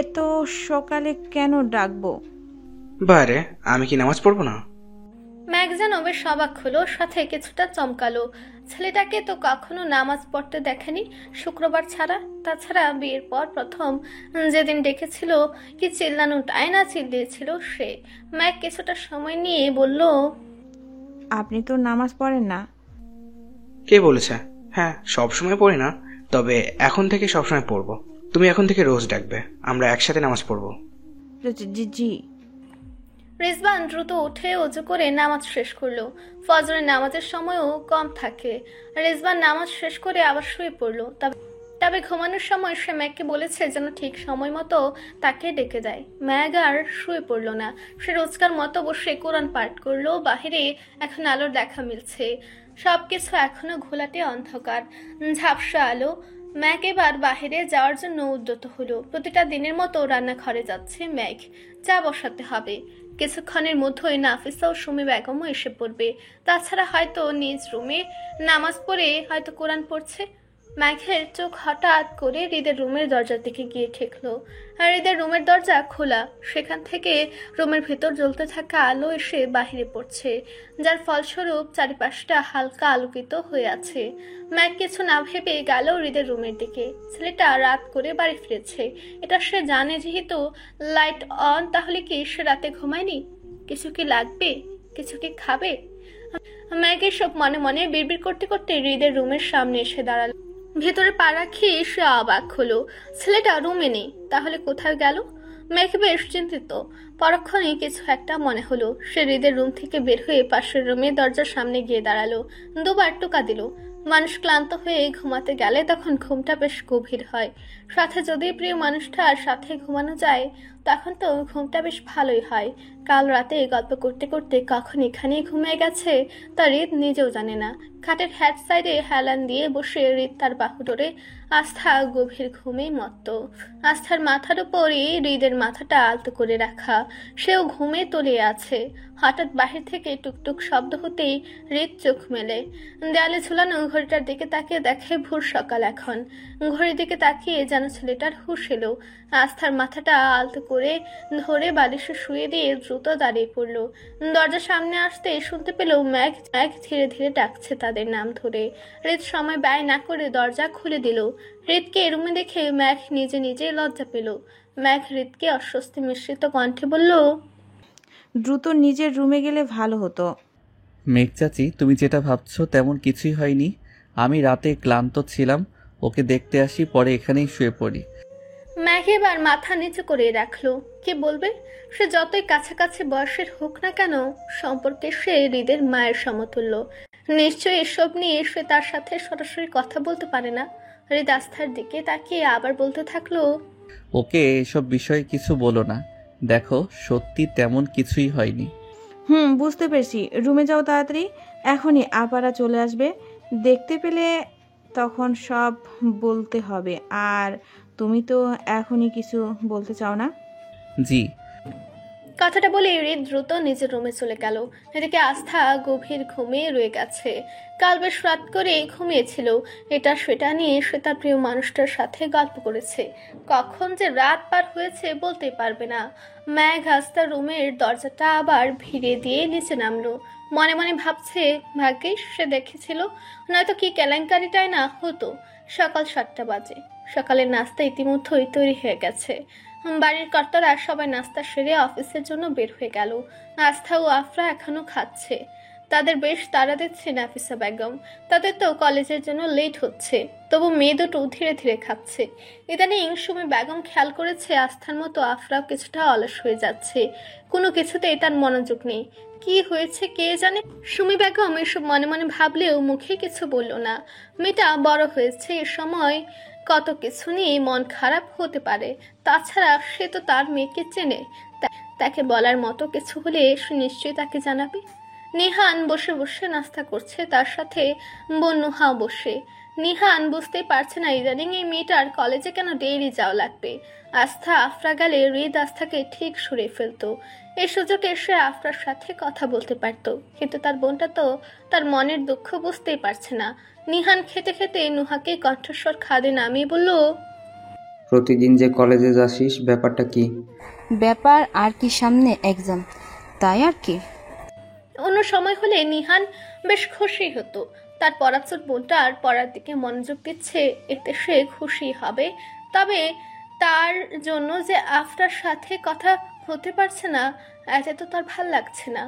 [SPEAKER 5] এত সকালে কেন ডাকবো?
[SPEAKER 6] বারে, আমি কি নামাজ পড়বো না?
[SPEAKER 3] মেঘ যেন বেশ অবাক হলো, সাথে কিছুটা চমকালো। ছেলেটাকে তো কখনো নামাজ পড়তে দেখেনি, শুক্রবার ছাড়া। তাছাড়া বিয়ের পর প্রথম যেদিন ডেকেছিল, কি চিল্লানোটাই না চিল্লিয়েছিল সে। মেঘ কিছুটা সময় নিয়ে বলল,
[SPEAKER 5] আপনি তো নামাজ পড়েন না।
[SPEAKER 6] কে বলেছে? হ্যাঁ, সবসময় পড়ি না, তবে এখন থেকে সবসময় পড়বো। তুমি এখন থেকে রোজ ডাকবে, আমরা একসাথে নামাজ পড়বো।
[SPEAKER 5] জি।
[SPEAKER 3] রিজওয়ান দ্রুত উঠে ওযু করে নামাজ শেষ করলো। ফজরের নামাজের সময়ও কম থাকে। রিজওয়ান নামাজ শেষ করে আবার শুয়ে পড়লো। তবে ঘুমানোর সময় সে ম্যাগকে বলেছে যেন ঠিক সময় মতো তাকে ডেকে দেয়। ম্যাগ আর শুয়ে পড়লো না, সে রোজকার মতো বসে কোরআন পাঠ করলো। বাহিরে এখন আলোর দেখা মিলছে, সবকিছু এখনো ঘোলাটে অন্ধকার, ঝাপসা আলো। ম্যাগ এবার বাহিরে যাওয়ার জন্য উদ্যত হলো। প্রতিটা দিনের মতো রান্নাঘরে যাচ্ছে ম্যাগ, চা বসাতে হবে। কিছুক্ষণের মধ্যেই নাফিসা ও সুমি বেগমও এসে পড়বে। তাছাড়া হয়তো নিজ রুমে নামাজ পড়ে হয়তো কোরআন পড়ছে। ম্যাঘের চোখ হঠাৎ করে হৃদের রুমের দরজার দিকে গিয়ে ঠেকলো। আর হৃদের রুমের দরজা খোলা, সেখান থেকে রুমের ভেতর জ্বলতে থাকা আলো এসে বাহিরে পড়ছে, যার ফলস্বরূপ চারিপাশটা হালকা আলোকিত হয়ে আছে। ম্যাগ কিছু না ভেবে গেল হৃদের রুমের দিকে। ছেলেটা রাত করে বাড়ি ফিরেছে, এটা সে জানে। যেহেতু লাইট অন, তাহলে কি সে রাতে ঘুমায়নি? কিছু কি লাগবে, কিছু কি খাবে? ম্যাগের সব মনে মনে বিড়বিড় করতে করতে হৃদের রুমের সামনে এসে দাঁড়ালো। ভেতরে পা রাখিয়ে সে অবাক হলো, ছেলেটা রুমে নেই, তাহলে কোথায় গেল? মেঘ বেশ চিন্তিত। পরক্ষণে কিছু একটা মনে হলো। সে হৃদের রুম থেকে বের হয়ে পাশের রুমের দরজার সামনে গিয়ে দাঁড়ালো। 2 বার টোকা দিল। মানুষ ক্লান্ত হয়ে ঘুমাতে গেলে তখন ঘুমটা বেশ গভীর হয়। সাথে যদি প্রিয় মানুষটার সাথে ঘুমানো যায়, তখন তো ঘুমটা বেশ ভালোই হয়। কাল রাতে গল্প করতে করতে কখন এখানেই ঘুমিয়ে গেছে তা হৃদ নিজেও জানে না। খাটের হ্যাট সাইডে হেলান দিয়ে বসে হৃদ তার বাহু ধরে আস্থা গভীর ঘুমে মত্ত। আস্থার মাথার উপরই হৃদের মাথাটা আলতো করে রাখা, সেও ঘুমে তলিয়ে আছে। হঠাৎ বাহির থেকে টুকটুক শব্দ হতেই হৃদ চোখ মেলে। দেয়ালে ঝুলানো ঘড়িটার দিকে তাকিয়ে দেখে ভোর সকাল এখন। ঘড়ির দিকে তাকিয়ে যেন ছেলেটার হুঁশ এলো। আস্থার মাথাটা আলতো করে ধরে বালিশে শুয়ে দিয়ে দ্রুত দাঁড়িয়ে পড়ল। দরজার সামনে আসতে শুনতে পেল ম্যাঘ ধীরে ধীরে ডাকছে তাদের নাম ধরে। হৃদ সময় ব্যয় না করে দরজা খুলে দিল। হৃদকে রুমে দেখে ম্যাঘ নিজে নিজেই লজ্জা পেল। ম্যাঘ হৃদকে অস্বস্তি মিশ্রিত কণ্ঠে বলল,
[SPEAKER 5] দ্রুত নিজের রুমে গেলে ভালো হতো।
[SPEAKER 10] মেঘ চাচি, তুমি যেটা ভাবছো তেমন কিছুই হয়নি। আমি রাতে ক্লান্ত ছিলাম, ওকে দেখতে আসি, পরে এখানেই শুয়ে পড়ি।
[SPEAKER 3] ম্যাঘ এবার মাথা নিচু করে রাখলো। কে বলবে? সে যতই কাছাকাছি বয়সের হোক না কেন, সম্পর্কে সে হৃদের মায়ের সমতুল্য। নিশ্চয়ই এসব নিয়ে সে তার সাথে সরাসরি কথা বলতে পারে না। হৃদ আস্থার দিকে তাকিয়ে আবার বলতে থাকলো,
[SPEAKER 10] ওকে এসব বিষয়ে কিছু বলো না। দেখো, সত্যি তেমন কিছুই হয়নি।
[SPEAKER 5] বুঝতে পেরেছি। রুমে যাও তাড়াতাড়ি, এখনই আপারা চলে আসবে। দেখতে পেলে তখন সব বলতে হবে। আর তুমি তো এখনই কিছু বলতে চাও না?
[SPEAKER 10] জি।
[SPEAKER 3] কথাটা বলে হৃদ দ্রুত নিজের রুমে চলে গেল। এদিকে আস্থা গভীর ঘুমে রয়ে গেছে। কাল বেশ রাত করে ঘুমিয়েছিল। এটা সেটা নিয়ে সে তার প্রিয় মানুষটার সাথে গল্প করেছে। কখন যে রাত পার হয়েছে বলতে পারবে না। ম্যাঘ আস্থার রুমের দরজাটা আবার ভিড়ে দিয়ে নিচে নামলো। মনে মনে ভাবছে, ভাগ্যিস সে দেখেছিল, নয়তো কি কেলেঙ্কারিটাই না হতো। সকাল 7টা বাজে। সকালের নাস্তা ইতিমধ্যেই তৈরি হয়ে গেছে। বাড়ির কর্তারা সবাই নাস্তা সেরে অফিসের জন্য বের হয়ে গেল। আস্থা ও আফরা এখনো খাচ্ছে। তাদের বেশ তাড়া দিচ্ছে নাফিসা বেগম। তাদের তো কলেজের জন্য লেট হচ্ছে, তবু মেয়ে দুটো ধীরে ধীরে খাচ্ছে। ইদানিং সুমি বেগম খেয়াল করেছে আস্থার মতো আফরাও কিছুটা অলস হয়ে যাচ্ছে। কোনো কিছুতেই তার মনোযোগ নেই। কি হয়েছে কে জানে। সুমি বেগম এসব মনে মনে ভাবলেও মুখে কিছু বলল না। মেয়েটা বড় হয়েছে, এ সময় কত কিছু নিয়ে মন খারাপ হতে পারে। তাছাড়া সে তো তার মেয়েকে চেনে, তাকে বলার মতো কিছু হলে সে নিশ্চয়ই তাকে জানাবে। নিহান বসে বসে নাস্তা করছে, তার সাথে বোন নুহাও বসে। নিহান বুঝতেই পারছে না ইদানিং এই মেয়েটার কলেজে কেন ডেইলি যাওয়া লাগবে। আস্থা আফরা গেলে হৃদ আস্থাকে ঠিক সরে ফেলতো। এই সুযোগে সে আফরার সাথে কথা বলতে পারত, কিন্তু তার বোনটা তো তার মনের দুঃখ বুঝতেই পারছে না। নিহান খেতে খেতে নুহাকে কণ্ঠস্বর খাদে নামিয়ে বলল,
[SPEAKER 11] প্রতিদিন যে কলেজে যাসিস, ব্যাপারটা কি?
[SPEAKER 12] ব্যাপার আর কি, সামনে এক্সাম, তাই আর কি।
[SPEAKER 3] অন্য সময় হলে নিহান বেশ খুশি হতো। তার পড়াচোর বোনটার পড়ার দিকে মনোযোগ দিচ্ছে, এতে সে খুশি হবে। তবে তার জন্য যে আফরার সাথে কথা হতে পারছে না, এতে তো তার ভাল লাগছে না।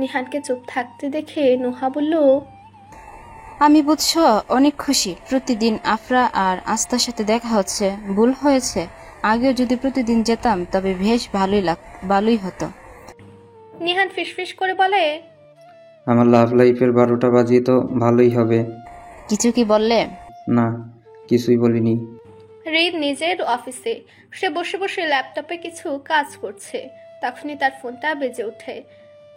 [SPEAKER 3] নিহানকে চুপ থাকতে দেখে নুহা বলল,
[SPEAKER 12] আমি বুঝছো অনেক খুশি। প্রতিদিন আফরা আর আস্থার সাথে দেখা হচ্ছে। ভুল হয়েছে, আগেও যদি প্রতিদিন যেতাম তবে বেশ ভালোই হতো।
[SPEAKER 3] নিহান ফিসফিস করে বলে,
[SPEAKER 11] আমার লাভ লাইফের 12টা বাজিয়ে তো ভালোই হবে।
[SPEAKER 12] কিছু কি বললে?
[SPEAKER 11] না, কিছুই বলিনি।
[SPEAKER 3] হৃদ নিজের অফিসে সে বসে বসে ল্যাপটপে কিছু কাজ করছে। তখনই তার ফোনটা বেজে ওঠে।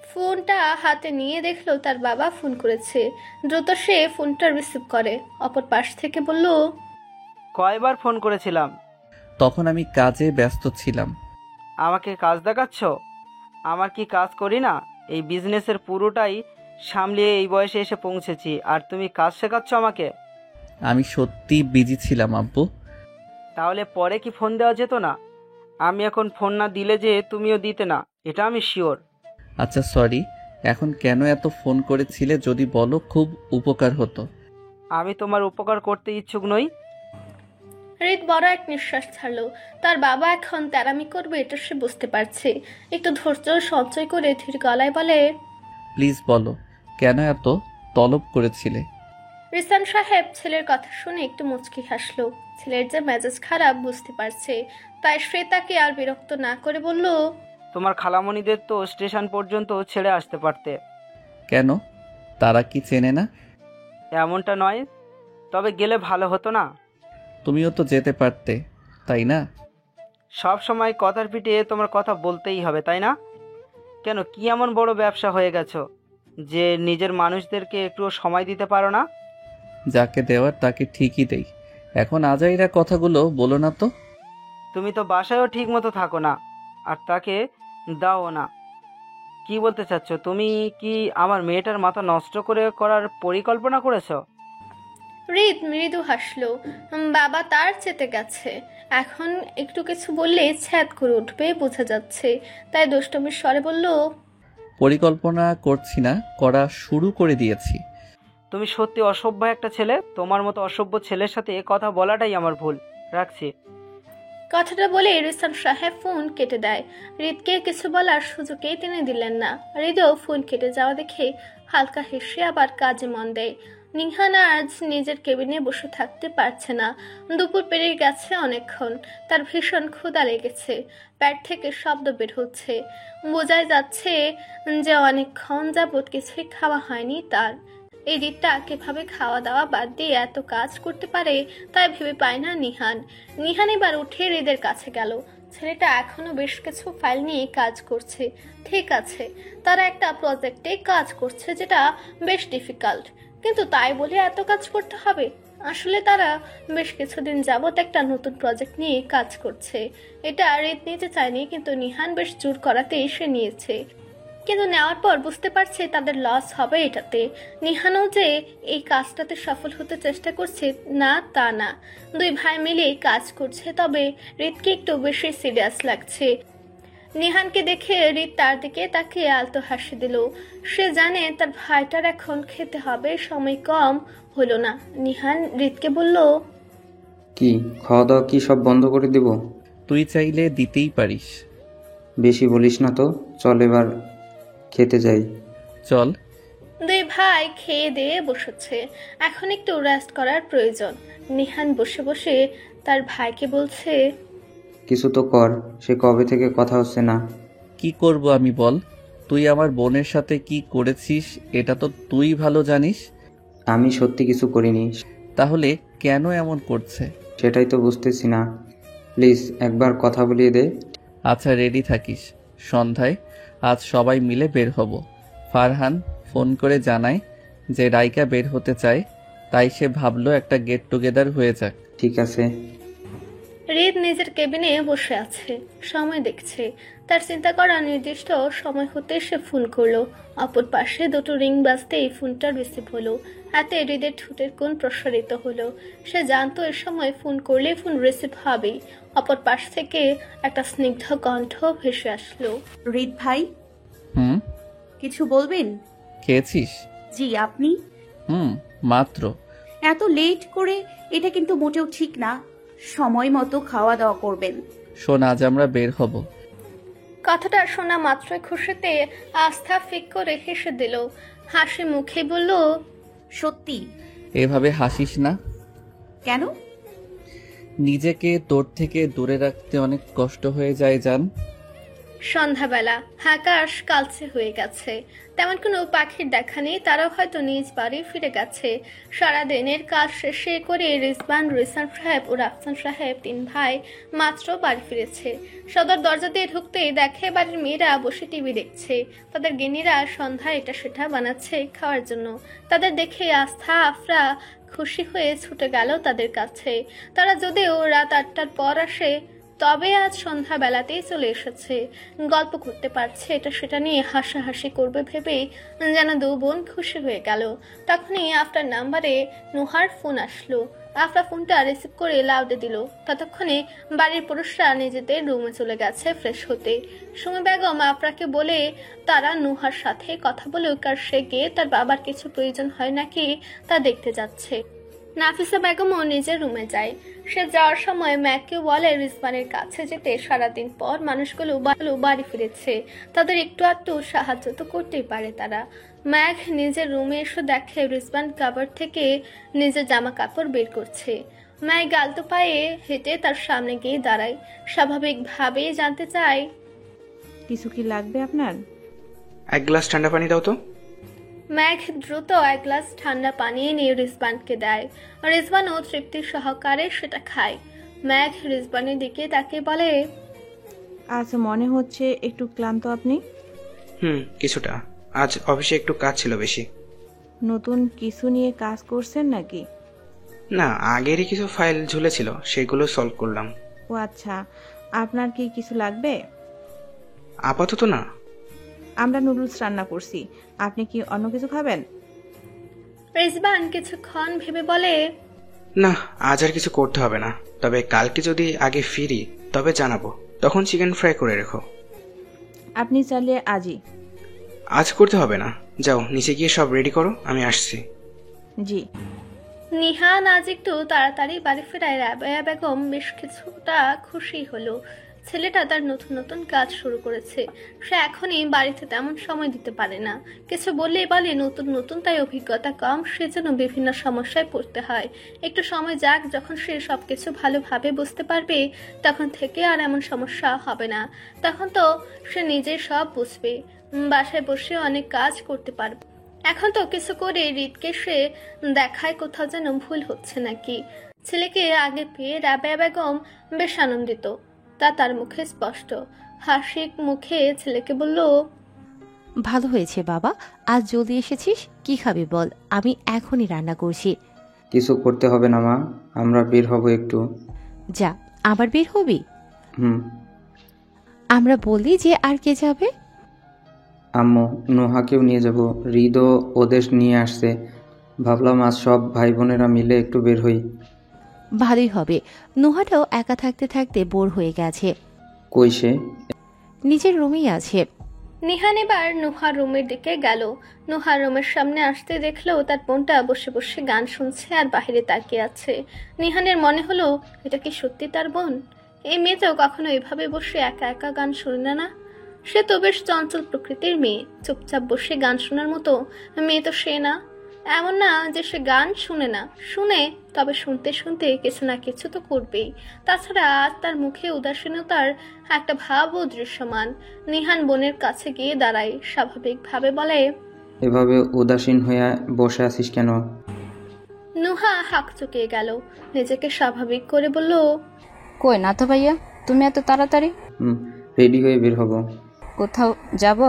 [SPEAKER 3] ফোনটা হাতে নিয়ে দেখলো তার বাবা ফোন করেছে। দ্রুত সে ফোনটা রিসিভ করে। অপর পাশ থেকে বলল,
[SPEAKER 9] কয়বার ফোন করেছিলাম?
[SPEAKER 10] তখন আমি কাজে ব্যস্ত ছিলাম।
[SPEAKER 9] আমাকে কাজ দেখাচ্ছ? আমার কি কাজ করি না? এই বিজনেসের পুরোটাই সামলিয়ে এই বয়সে এসে পৌঁছেছি, আর তুমি কাজ শেখাচ্ছ আমাকে?
[SPEAKER 10] আমি সত্যি বিজি ছিলাম আব্বু।
[SPEAKER 9] তাহলে পরে কি ফোন দেওয়া যেত না? আমি এখন ফোন না দিলে যে তুমিও দিতে না, এটা আমি শিওর।
[SPEAKER 10] আচ্ছা সরি, এখন কেন এত ফোন করেছিলে যদি বলো, খুব উপকার হতো।
[SPEAKER 9] আমি তোমার উপকার করতে ইচ্ছুক নই।
[SPEAKER 3] হৃদ বড় এক নিঃশ্বাস ছাড়লো। তার বাবা এখন তেরামি করবে এটা সে বুঝতে পারছে। একটু ধৈর্য সঞ্চয় করে ধীর গলায় বলে,
[SPEAKER 10] প্লিজ বলো, কেন এত তলব করেছিলে?
[SPEAKER 3] রিসান সাহেব ছেলের কথা শুনে একটু মুচকি হাসলো। ছেলের যে মেজাজ খারাপ বুঝতে পারছে, তাই শ্বেতাকে আর বিরক্ত না করে বলল,
[SPEAKER 9] তোমার খালামণিদের তো স্টেশন পর্যন্ত ছেড়ে আসতে পারতে।
[SPEAKER 10] কেন, তারা কি চেনে না?
[SPEAKER 9] এমনটা নয়, তবে গেলে ভালো হতো না?
[SPEAKER 10] তুমিও তো যেতে পারতে, তাই না?
[SPEAKER 9] সব সময় কথার পিঠে তোমার কথা বলতেই হবে, তাই না? কেন, কি এমন বড় ব্যবসা হয়ে গেছো যে নিজের মানুষদেরকে একটুও সময় দিতে পারো না?
[SPEAKER 10] যাকে দেওয়ার তাকে ঠিকই দেই। এখন আজাইরা কথাগুলো বলো না তো।
[SPEAKER 9] তুমি তো বাসায়ও ঠিক মতো থাকো না, আর তাকে দাও না। কি বলতে চাচ্ছ? তুমি কি আমার মেয়েটার মাথা নষ্ট করার পরিকল্পনা করেছো?
[SPEAKER 3] হৃদ মৃদু হাসলো। বাবা তার চেতে গেছে, এখন একটু কিছু বললে ছ্যাদ করে উঠবে বোঝা যাচ্ছে, তাই দুষ্টমির স্বরে বলল,
[SPEAKER 10] পরিকল্পনা করছি না, করা শুরু করে দিয়েছি।
[SPEAKER 9] তুমি সত্যি অসভ্য একটা ছেলে। তোমার মতো অসভ্য ছেলের সাথে কথা বলাটাই আমার ভুল। রাখছি।
[SPEAKER 3] কথাটা বলে রিসান সাহেব ফোন কেটে দেয়। হৃদকে কিছু বলার সুযোগই তিনি দিলেন না। হৃদও ফোন কেটে যাওয়া দেখে হালকা হেসে আবার কাজে মন দেয়। নিহান আজ নিজের কেবিনে বসে থাকতে পারছে না। দুপুর পেরিয়ে গেছে অনেকক্ষণ। তার ভীষণ ক্ষুধা লেগেছে, পেট থেকে শব্দ বের হচ্ছে। বোঝাই যাচ্ছে যে অনেকক্ষণ যাবৎ কিছুই খাওয়া হয়নি তার। এই দিকটা কিভাবে খাওয়া দাওয়া বাদ দিয়ে এত কাজ করতে পারে তাই ভেবে পায় না নিহান। নিহান এবার উঠে হৃদের কাছে গেল। ছেলেটা এখনো বেশ কিছু ফাইল নিয়ে কাজ করছে। ঠিক আছে, তারা একটা প্রজেক্টে কাজ করছে যেটা বেশ ডিফিকাল্ট, কিন্তু তাই বলে এত কাজ করতে হবে? আসলে তারা বেশ কিছুদিন যাবৎ একটা নতুন প্রজেক্ট নিয়ে কাজ করছে। এটা হৃদ নিতে চায়নি, কিন্তু নিহান বেশ জোর করাতে এসে নিয়েছে। কিন্তু নেওয়ার পর বুঝতে পারছে তাদের লস হবে এটাতে। নিহানও যে এই কাজটাতে সফল হতে চেষ্টা করছে না তা না, দুই ভাই মিলে কাজ করছে। তবে হৃদকে একটু বেশি সিরিয়াস লাগছে। নিহানকে দেখে হৃদ তার দিকে তাকিয়ে আলতো হাসি দিল। সে জানে তার ভাইটার এখন খেতে হবে, সময় কম হলো না। নিহান হৃদকে বলল,
[SPEAKER 11] কি খাওয়া দাওয়া কি সব বন্ধ করে দেব?
[SPEAKER 10] তুই চাইলে দিতেই পারিস।
[SPEAKER 11] বেশি বলিস না তো, চল এবার খেতে যাই।
[SPEAKER 10] চল।
[SPEAKER 3] দুই ভাই খেয়ে দিয়ে বসেছে, এখন একটু রেস্ট করার প্রয়োজন। নিহান বসে বসে তার ভাইকে বলছে,
[SPEAKER 11] কিছু তো কর, সে কবে থেকে কথা হচ্ছে না।
[SPEAKER 10] কি করব আমি বল? তুই আমার বোনের সাথে কি করেছিস এটা তো তুই ভালো জানিস।
[SPEAKER 11] আমি সত্যি কিছু করিনি।
[SPEAKER 10] তাহলে কেন এমন করছে?
[SPEAKER 11] সেটাই তো বুঝতেছি না। প্লিজ একবার কথা বলিয়ে দে।
[SPEAKER 10] আচ্ছা, রেডি থাকিস। সন্ধ্যায় আজ সবাই মিলে বের হব। ফারহান ফোন করে জানায় যে রাইকা বের হতে চায়, তাই সে ভাবলো একটা গেট টুগেদার হয়ে যাক।
[SPEAKER 11] ঠিক আছে।
[SPEAKER 3] হৃদ নিজের কেবিনে বসে আছে, সময় দেখছে। তার চিন্তা করা নির্দিষ্ট সময় হতে সে ফোন করলো। অপর পাশে দুটো রিং বাজতেই ফোনটা রিসিভ হলো। হাতে হৃদের ঠোঁটের কোণ প্রসারিত হলো। সে জানতো এ সময় ফোন করলে ফোন রিসিভ হবেই। অপর পাশ থেকে একটা স্নিগ্ধ কণ্ঠ ভেসে আসলো।
[SPEAKER 2] হৃদ ভাই,
[SPEAKER 10] হুম,
[SPEAKER 2] কিছু বলবেন?
[SPEAKER 10] খেয়েছিস?
[SPEAKER 2] জি, আপনি?
[SPEAKER 10] মাত্র।
[SPEAKER 2] এত লেট করে এটা কিন্তু মোটেও ঠিক না। সময় মতো খাওয়া দাওয়া করবেন।
[SPEAKER 10] শোন, আজ আমরা বের হব।
[SPEAKER 3] কথাটা শোনা মাত্রই খুশিতে আস্থা ফিক করে হেসে দিল। হাসি মুখে বলল,
[SPEAKER 2] সত্যি?
[SPEAKER 10] এভাবে হাসিস না।
[SPEAKER 2] কেন?
[SPEAKER 10] নিজেকে তোর থেকে দূরে রাখতে অনেক কষ্ট হয়ে যায় জান।
[SPEAKER 3] সন্ধ্যাবেলা আকাশ কালচে হয়ে গেছে। তেমন কোনো পাখির দেখা নেই। তারাও হয়তো নিজ বাড়ি ফিরে গেছে। সারাদিনের কাজ শেষে করে রিজবান, রিসান সাহেব ও রাফসান সাহেব তিন ভাই মাত্র বাড়ি ফিরেছে। সদর দরজা দিয়ে ঢুকতেই দেখে বাড়ির মেয়েরা বসে টিভি দেখছে। তাদের গিনিরা সন্ধ্যায় এটা সেটা বানাচ্ছে খাওয়ার জন্য। তাদের দেখে আস্থা আফরা খুশি হয়ে ছুটে গেল তাদের কাছে। তারা যদিও রাত 8টার পর আসে, তবে আজ সন্ধ্যাবেলাতেই চলে এসেছে। গল্প করতে পারছে, এটা সেটা নিয়ে হাসাহাসি করবে ভেবেই যেন দু বোন খুশি হয়ে গেল। তখনই আফরার নাম্বারে নুহার ফোন আসলো। আফরা ফোনটা রিসিভ করে লাউডে দিল। ততক্ষণে বাড়ির পুরুষরা নিজেদের রুমে চলে গেছে ফ্রেশ হতে। সুমি বেগম আফরাকে বলে তারা নুহার সাথে কথা বলে কার সে গিয়ে তার বাবার কিছু প্রয়োজন হয় নাকি তা দেখতে যাচ্ছে। নাফিসা বেগমও নিজের রুমে যায়। সে যাওয়ার সময় ম্যাককে বলে রিজবানের কাছে যেতে। সারাদিন পর মানুষগুলো বাড়ি ফিরেছে, তাদের একটু আধটু সাহায্য তো করতেই পারে তারা। ম্যাক নিজের রুমে এসে দেখে রিজবান কাবার থেকে নিজের জামা কাপড় বের করছে। ম্যাক গালতো পায়ে হেঁটে তার সামনে গিয়ে দাঁড়ায়। স্বাভাবিকভাবেই জানতে চায়,
[SPEAKER 5] কিছু কি লাগবে আপনার?
[SPEAKER 6] এক গ্লাস ঠান্ডা পানি দাও তো।
[SPEAKER 3] ম্যাক দ্রুত এক গ্লাস ঠান্ডা পানি নিয়ে রিজবানকে দেয়। রিজবানও তৃপ্তি সহকারে সেটা খায়। ম্যাক রিজবানের দিকে তাকে বলে,
[SPEAKER 5] আজ মনে হচ্ছে একটু ক্লান্ত আপনি।
[SPEAKER 6] কিছুটা। আজ অফিসে একটু কাজ ছিল বেশি।
[SPEAKER 5] নতুন কিছু নিয়ে কাজ করছেন নাকি?
[SPEAKER 6] না, আগেরই কিছু ফাইল ঝুলেছিল, সেগুলো সলভ করলাম।
[SPEAKER 5] ও আচ্ছা, আপনার কি কিছু লাগবে?
[SPEAKER 6] আপাতত না।
[SPEAKER 5] আমরা নুডলস রান্না করছি, আপনি কি অন্য কিছু খাবেন?
[SPEAKER 3] রিজবান কিছুক্ষণ ভেবে বলে,
[SPEAKER 6] না, আজ আর কিছু করতে হবে না, তবে কালকে যদি আগে ফিরি তবে জানাবো, তখন চিকেন ফ্রাই করে রেখো।
[SPEAKER 5] আপনি চাইলে আজই।
[SPEAKER 6] আজ করতে হবে না, যাও নিচে গিয়ে সব রেডি করো, আমি আসছি।
[SPEAKER 5] জি।
[SPEAKER 3] নিহান আজ একটু তাড়াতাড়ি বাড়ি ফেরায় রাবেয়া বেগম বেশ কিছুটা খুশি হলো। ছেলেটা তার নতুন নতুন কাজ শুরু করেছে, সে এখনই বাড়িতে তেমন সময় দিতে পারে না। কিছু বললেই বলে নতুন নতুন, তাই অভিজ্ঞতা কম, সেজন্য বিভিন্ন সমস্যায় পড়তে হয়। একটু সময় যাক, যখন সে সবকিছু ভালোভাবে বুঝতে পারবে তখন থেকে আর এমন সমস্যা হবে না। তখন তো সে নিজেই সব বুঝবে, বাসায় বসে অনেক কাজ করতে পারবে। এখন তো কিছু করে রিতকে সে দেখায় কোথাও যেন ভুল হচ্ছে নাকি। ছেলেকে আগে পেয়ে রাবেয়া বেগম বেশ আনন্দিত, তা তার মুখে স্পষ্ট। হাসি মুখে ছেলেকে বলল,
[SPEAKER 13] ভালো হয়েছে বাবা, আজ জলদি এসেছিস। কি খাবি বল, আমি এখনই রান্না করছি।
[SPEAKER 11] কিছু করতে হবে না মা, আমরা বের হব একটু।
[SPEAKER 13] যা, আবার বের হবি?
[SPEAKER 11] হুম।
[SPEAKER 13] আমরা বলি যে আর কে যাবে?
[SPEAKER 11] আম্মু, নোহাকেও নিয়ে যাব, হৃদও ওদের নিয়ে আসছে। ভাবলাম আজ সব ভাই বোনেরা মিলে একটু বের হই।
[SPEAKER 13] ভালোই হবে, নোহাটাও একা থাকতে থাকতে বোর হয়ে গেছে।
[SPEAKER 11] কই সে?
[SPEAKER 13] নিজের রুমেই আছে।
[SPEAKER 3] নিহান এবার নুহার রুমের দিকে গেল। নুহার রুমের সামনে আসতে দেখলো তার বোনটা বসে বসে গান শুনছে আর বাইরে তাকিয়ে আছে। নিহানের মনে হলো, এটা কি সত্যি তার বোন? এই মেয়ে তো কখনো এভাবে বসে একা একা গান শুনে না। সে তো বেশ চঞ্চল প্রকৃতির মেয়ে, চুপচাপ বসে গান শোনার মতো মেয়ে তো সে না। এমন না যে সে গান শুনে না, শুনে, তবে শুনতে শুনতে কিছু না কিছু তো করবেই। তাছাড়া আজ তার মুখে উদাসীনতার একটা ভাবও দৃশ্যমান। নিহান বোনের কাছে গিয়ে দাঁড়ায়, স্বাভাবিকভাবে বলে,
[SPEAKER 11] এভাবে উদাসীন হয়ে বসে আছিস কেন?
[SPEAKER 3] নুহা হাঁক চুকিয়ে গেল, নিজেকে স্বাভাবিক করে বলল,
[SPEAKER 12] কই না তো ভাইয়া, তুমি এত তাড়াতাড়ি?
[SPEAKER 11] রেডি হয়ে বের হব।
[SPEAKER 12] কোথাও যাব?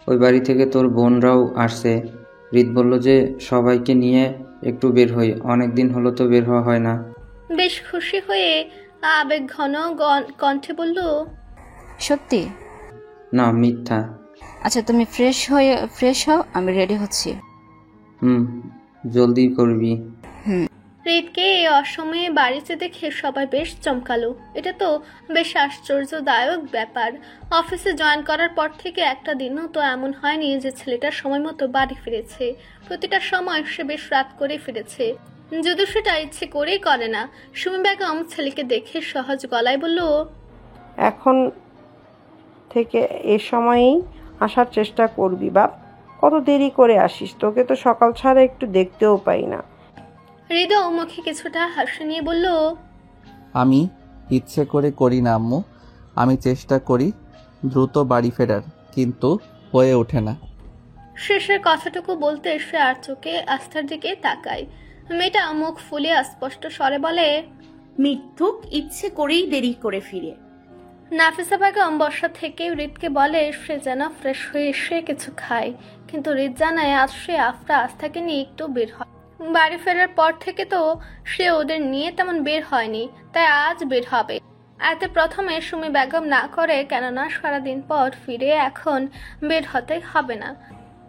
[SPEAKER 11] ওই বাড়ি থেকে তোর বোনরাও আসছে। হৃদ বলল যে সবাইকে নিয়ে একটু বের হই, অনেকদিন হলো তো বের হওয়া হয় না।
[SPEAKER 3] বেশ খুশি হয়ে আবেগ ঘন কণ্ঠে বলল,
[SPEAKER 12] সত্যি?
[SPEAKER 11] না, মিথ্যা।
[SPEAKER 12] আচ্ছা তুমি ফ্রেশ হও, আমি রেডি হচ্ছি।
[SPEAKER 11] জলদি করবি।
[SPEAKER 3] হৃদকে এই অসময়ে বাড়িতে দেখে সবাই বেশ চমকালো। এটা তো বেশ আশ্চর্যদায়ক ব্যাপার। অফিসে জয়েন করার পর থেকে একটা দিনও তো এমন হয়নি যে ছেলেটার সময় মতো বাড়ি ফিরেছে। প্রতিটা সময় সে বেশ রাত করে ফিরেছে, যদিও সেটা ইচ্ছে করেই করে না। সুমি বেগম ছেলেকে দেখে সহজ গলায় বলল,
[SPEAKER 7] এখন থেকে এ সময়েই আসার চেষ্টা করবি বাপ। কত দেরি করে আসিস, তোকে তো সকাল ছাড়া একটু দেখতেও পাই না।
[SPEAKER 3] হৃদয় মুখে কিছুটা হাসি নিয়ে বলল,
[SPEAKER 10] আমি ইচ্ছে করে করি না আম্মু, আমি চেষ্টা করি দ্রুত বাড়ি ফেরার, কিন্তু হয়ে ওঠে না।
[SPEAKER 3] শেষের কথাটুকু বলতে সে আর চোখে আস্থার দিকে তাকায়। মেয়েটা মুখ ফুলে স্পষ্ট স্বরে বলে,
[SPEAKER 2] মিথ্যুক, ইচ্ছে করেই দেরি করে ফিরে।
[SPEAKER 3] নাফিসা বেগম বর্ষা থেকে হৃদকে বলে সে যেন ফ্রেশ হয়ে এসে কিছু খায়, কিন্তু হৃদ জানায় আজ সে আস্থাকে নিয়ে একটু বের হয়। বাড়ি ফেরার পর থেকে তো সে ওদের নিয়ে তেমন বের হয়নি, তাই আজ বের হবে। এতে প্রথমে সুমি বেগম না করে, কেননা সারাদিন পর ফিরে এখন বের হতে হবে না।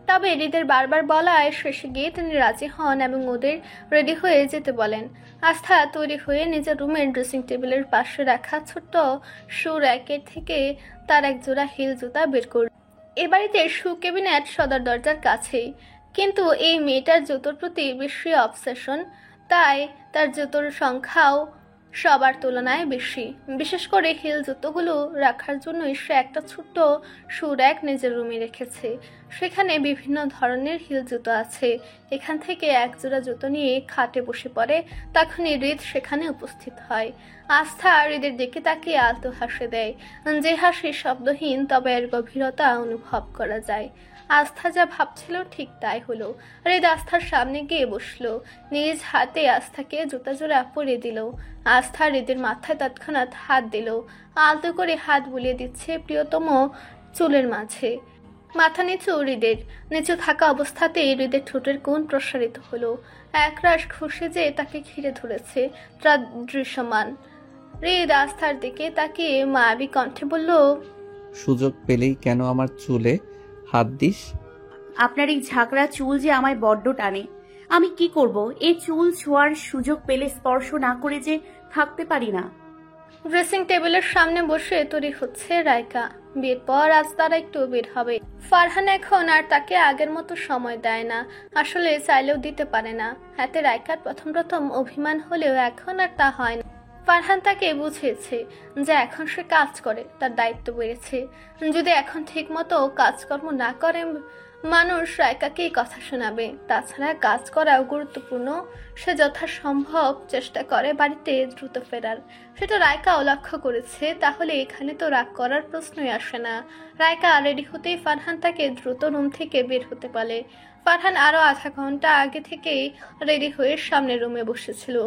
[SPEAKER 3] তবে হৃদের বারবার বলায় শেষে গিয়ে তিনি রাজি হন এবং ওদের রেডি হয়ে যেতে বলেন। আস্থা তৈরি হয়ে নিজের রুমের ড্রেসিং টেবিলের পাশে রাখা ছোট্ট শু র্যাকের থেকে তার এক জোড়া হিল জুতা বের করল। এ বাড়িতে শু ক্যাবিনেট সদর দরজার কাছেই, কিন্তু এই মেয়েটার জুতোর প্রতি বেশি অবসেশন, তাই তার জুতোর সংখ্যাও সবার তুলনায় বেশি। বিশেষ করে হিল জুতোগুলো রাখার জন্য সে একটা ছোট্ট শু র্যাক নিজের রুমে রেখেছে। সেখানে বিভিন্ন ধরনের হিল জুতো আছে। এখান থেকে এক জোড়া জুতো নিয়ে খাটে বসে পড়ে, তখনই হৃদ সেখানে উপস্থিত হয়। আস্থা হৃদের দিকে তাকিয়ে আলতো হাসি দেয়, যে হাসি শব্দহীন, তবে এর গভীরতা অনুভব করা যায়। আস্থা যা ভাবছিল ঠিক তাই হলো। হৃদ আস্থার সামনে গিয়ে বসলো, নিজ হাতে আস্থাকে জুতা জোড়া পরিয়ে দিল। আস্থা হৃদের মাথায় তৎক্ষণাৎ হাত দিল, আলতো করে হাত বুলিয়ে দিচ্ছে প্রিয়তম চুলের মাঝে। মাথা নিচু হৃদের, নিচু থাকা অবস্থাতেই হৃদের ঠোঁটের কোণ প্রসারিত হলো। একরাশ খুশি যে তাকে ঘিরে ধরেছে তা দৃশ্যমান। হৃদ আস্থার দিকে তাকিয়ে মায়াবী কণ্ঠে বলল,
[SPEAKER 10] সুযোগ পেলেই কেন আমার চুলে হাত দিস?
[SPEAKER 2] আপনার এই ঝাঁকড়া চুল যে আমায় বড্ড টানে। আমি কি করব? এই চুল ছোঁয়ার সুযোগ পেলে স্পর্শ না করে যে থাকতে পারি না।
[SPEAKER 3] ড্রেসিং টেবিলের সামনে বসে তৈরি হচ্ছে রাইকা। বিয়ের পর আজ তারা একটু বের হবে। ফারহান এখন আর তাকে আগের মতো সময় দেয় না, আসলে চাইলেও দিতে পারে না। হাতে রাইকার প্রথম প্রথম অভিমান হলেও এখন আর তা হয় না। ফারহান তাকে বুঝিয়েছে যে এখন সে কাজ করে, তার দায়িত্ব বেড়েছে। যদি এখন ঠিক মতো কাজকর্ম না করে মানুষ রাইকাকেই কথা শোনাবে। তাছাড়া কাজ করাও গুরুত্বপূর্ণ। সে যথাসম্ভব চেষ্টা করে বাড়িতে দ্রুত ফেরার। সেটা রাইকাও লক্ষ্য করেছে। তাহলে এখানে তো রাগ করার প্রশ্নই আসে না। রাইকা রেডি হতেই ফারহান তাকে দ্রুত রুম থেকে বের হতে বলে। ফারহান আরো আধা ঘন্টা আগে থেকেই রেডি হয়ে সামনের রুমে বসেছিল।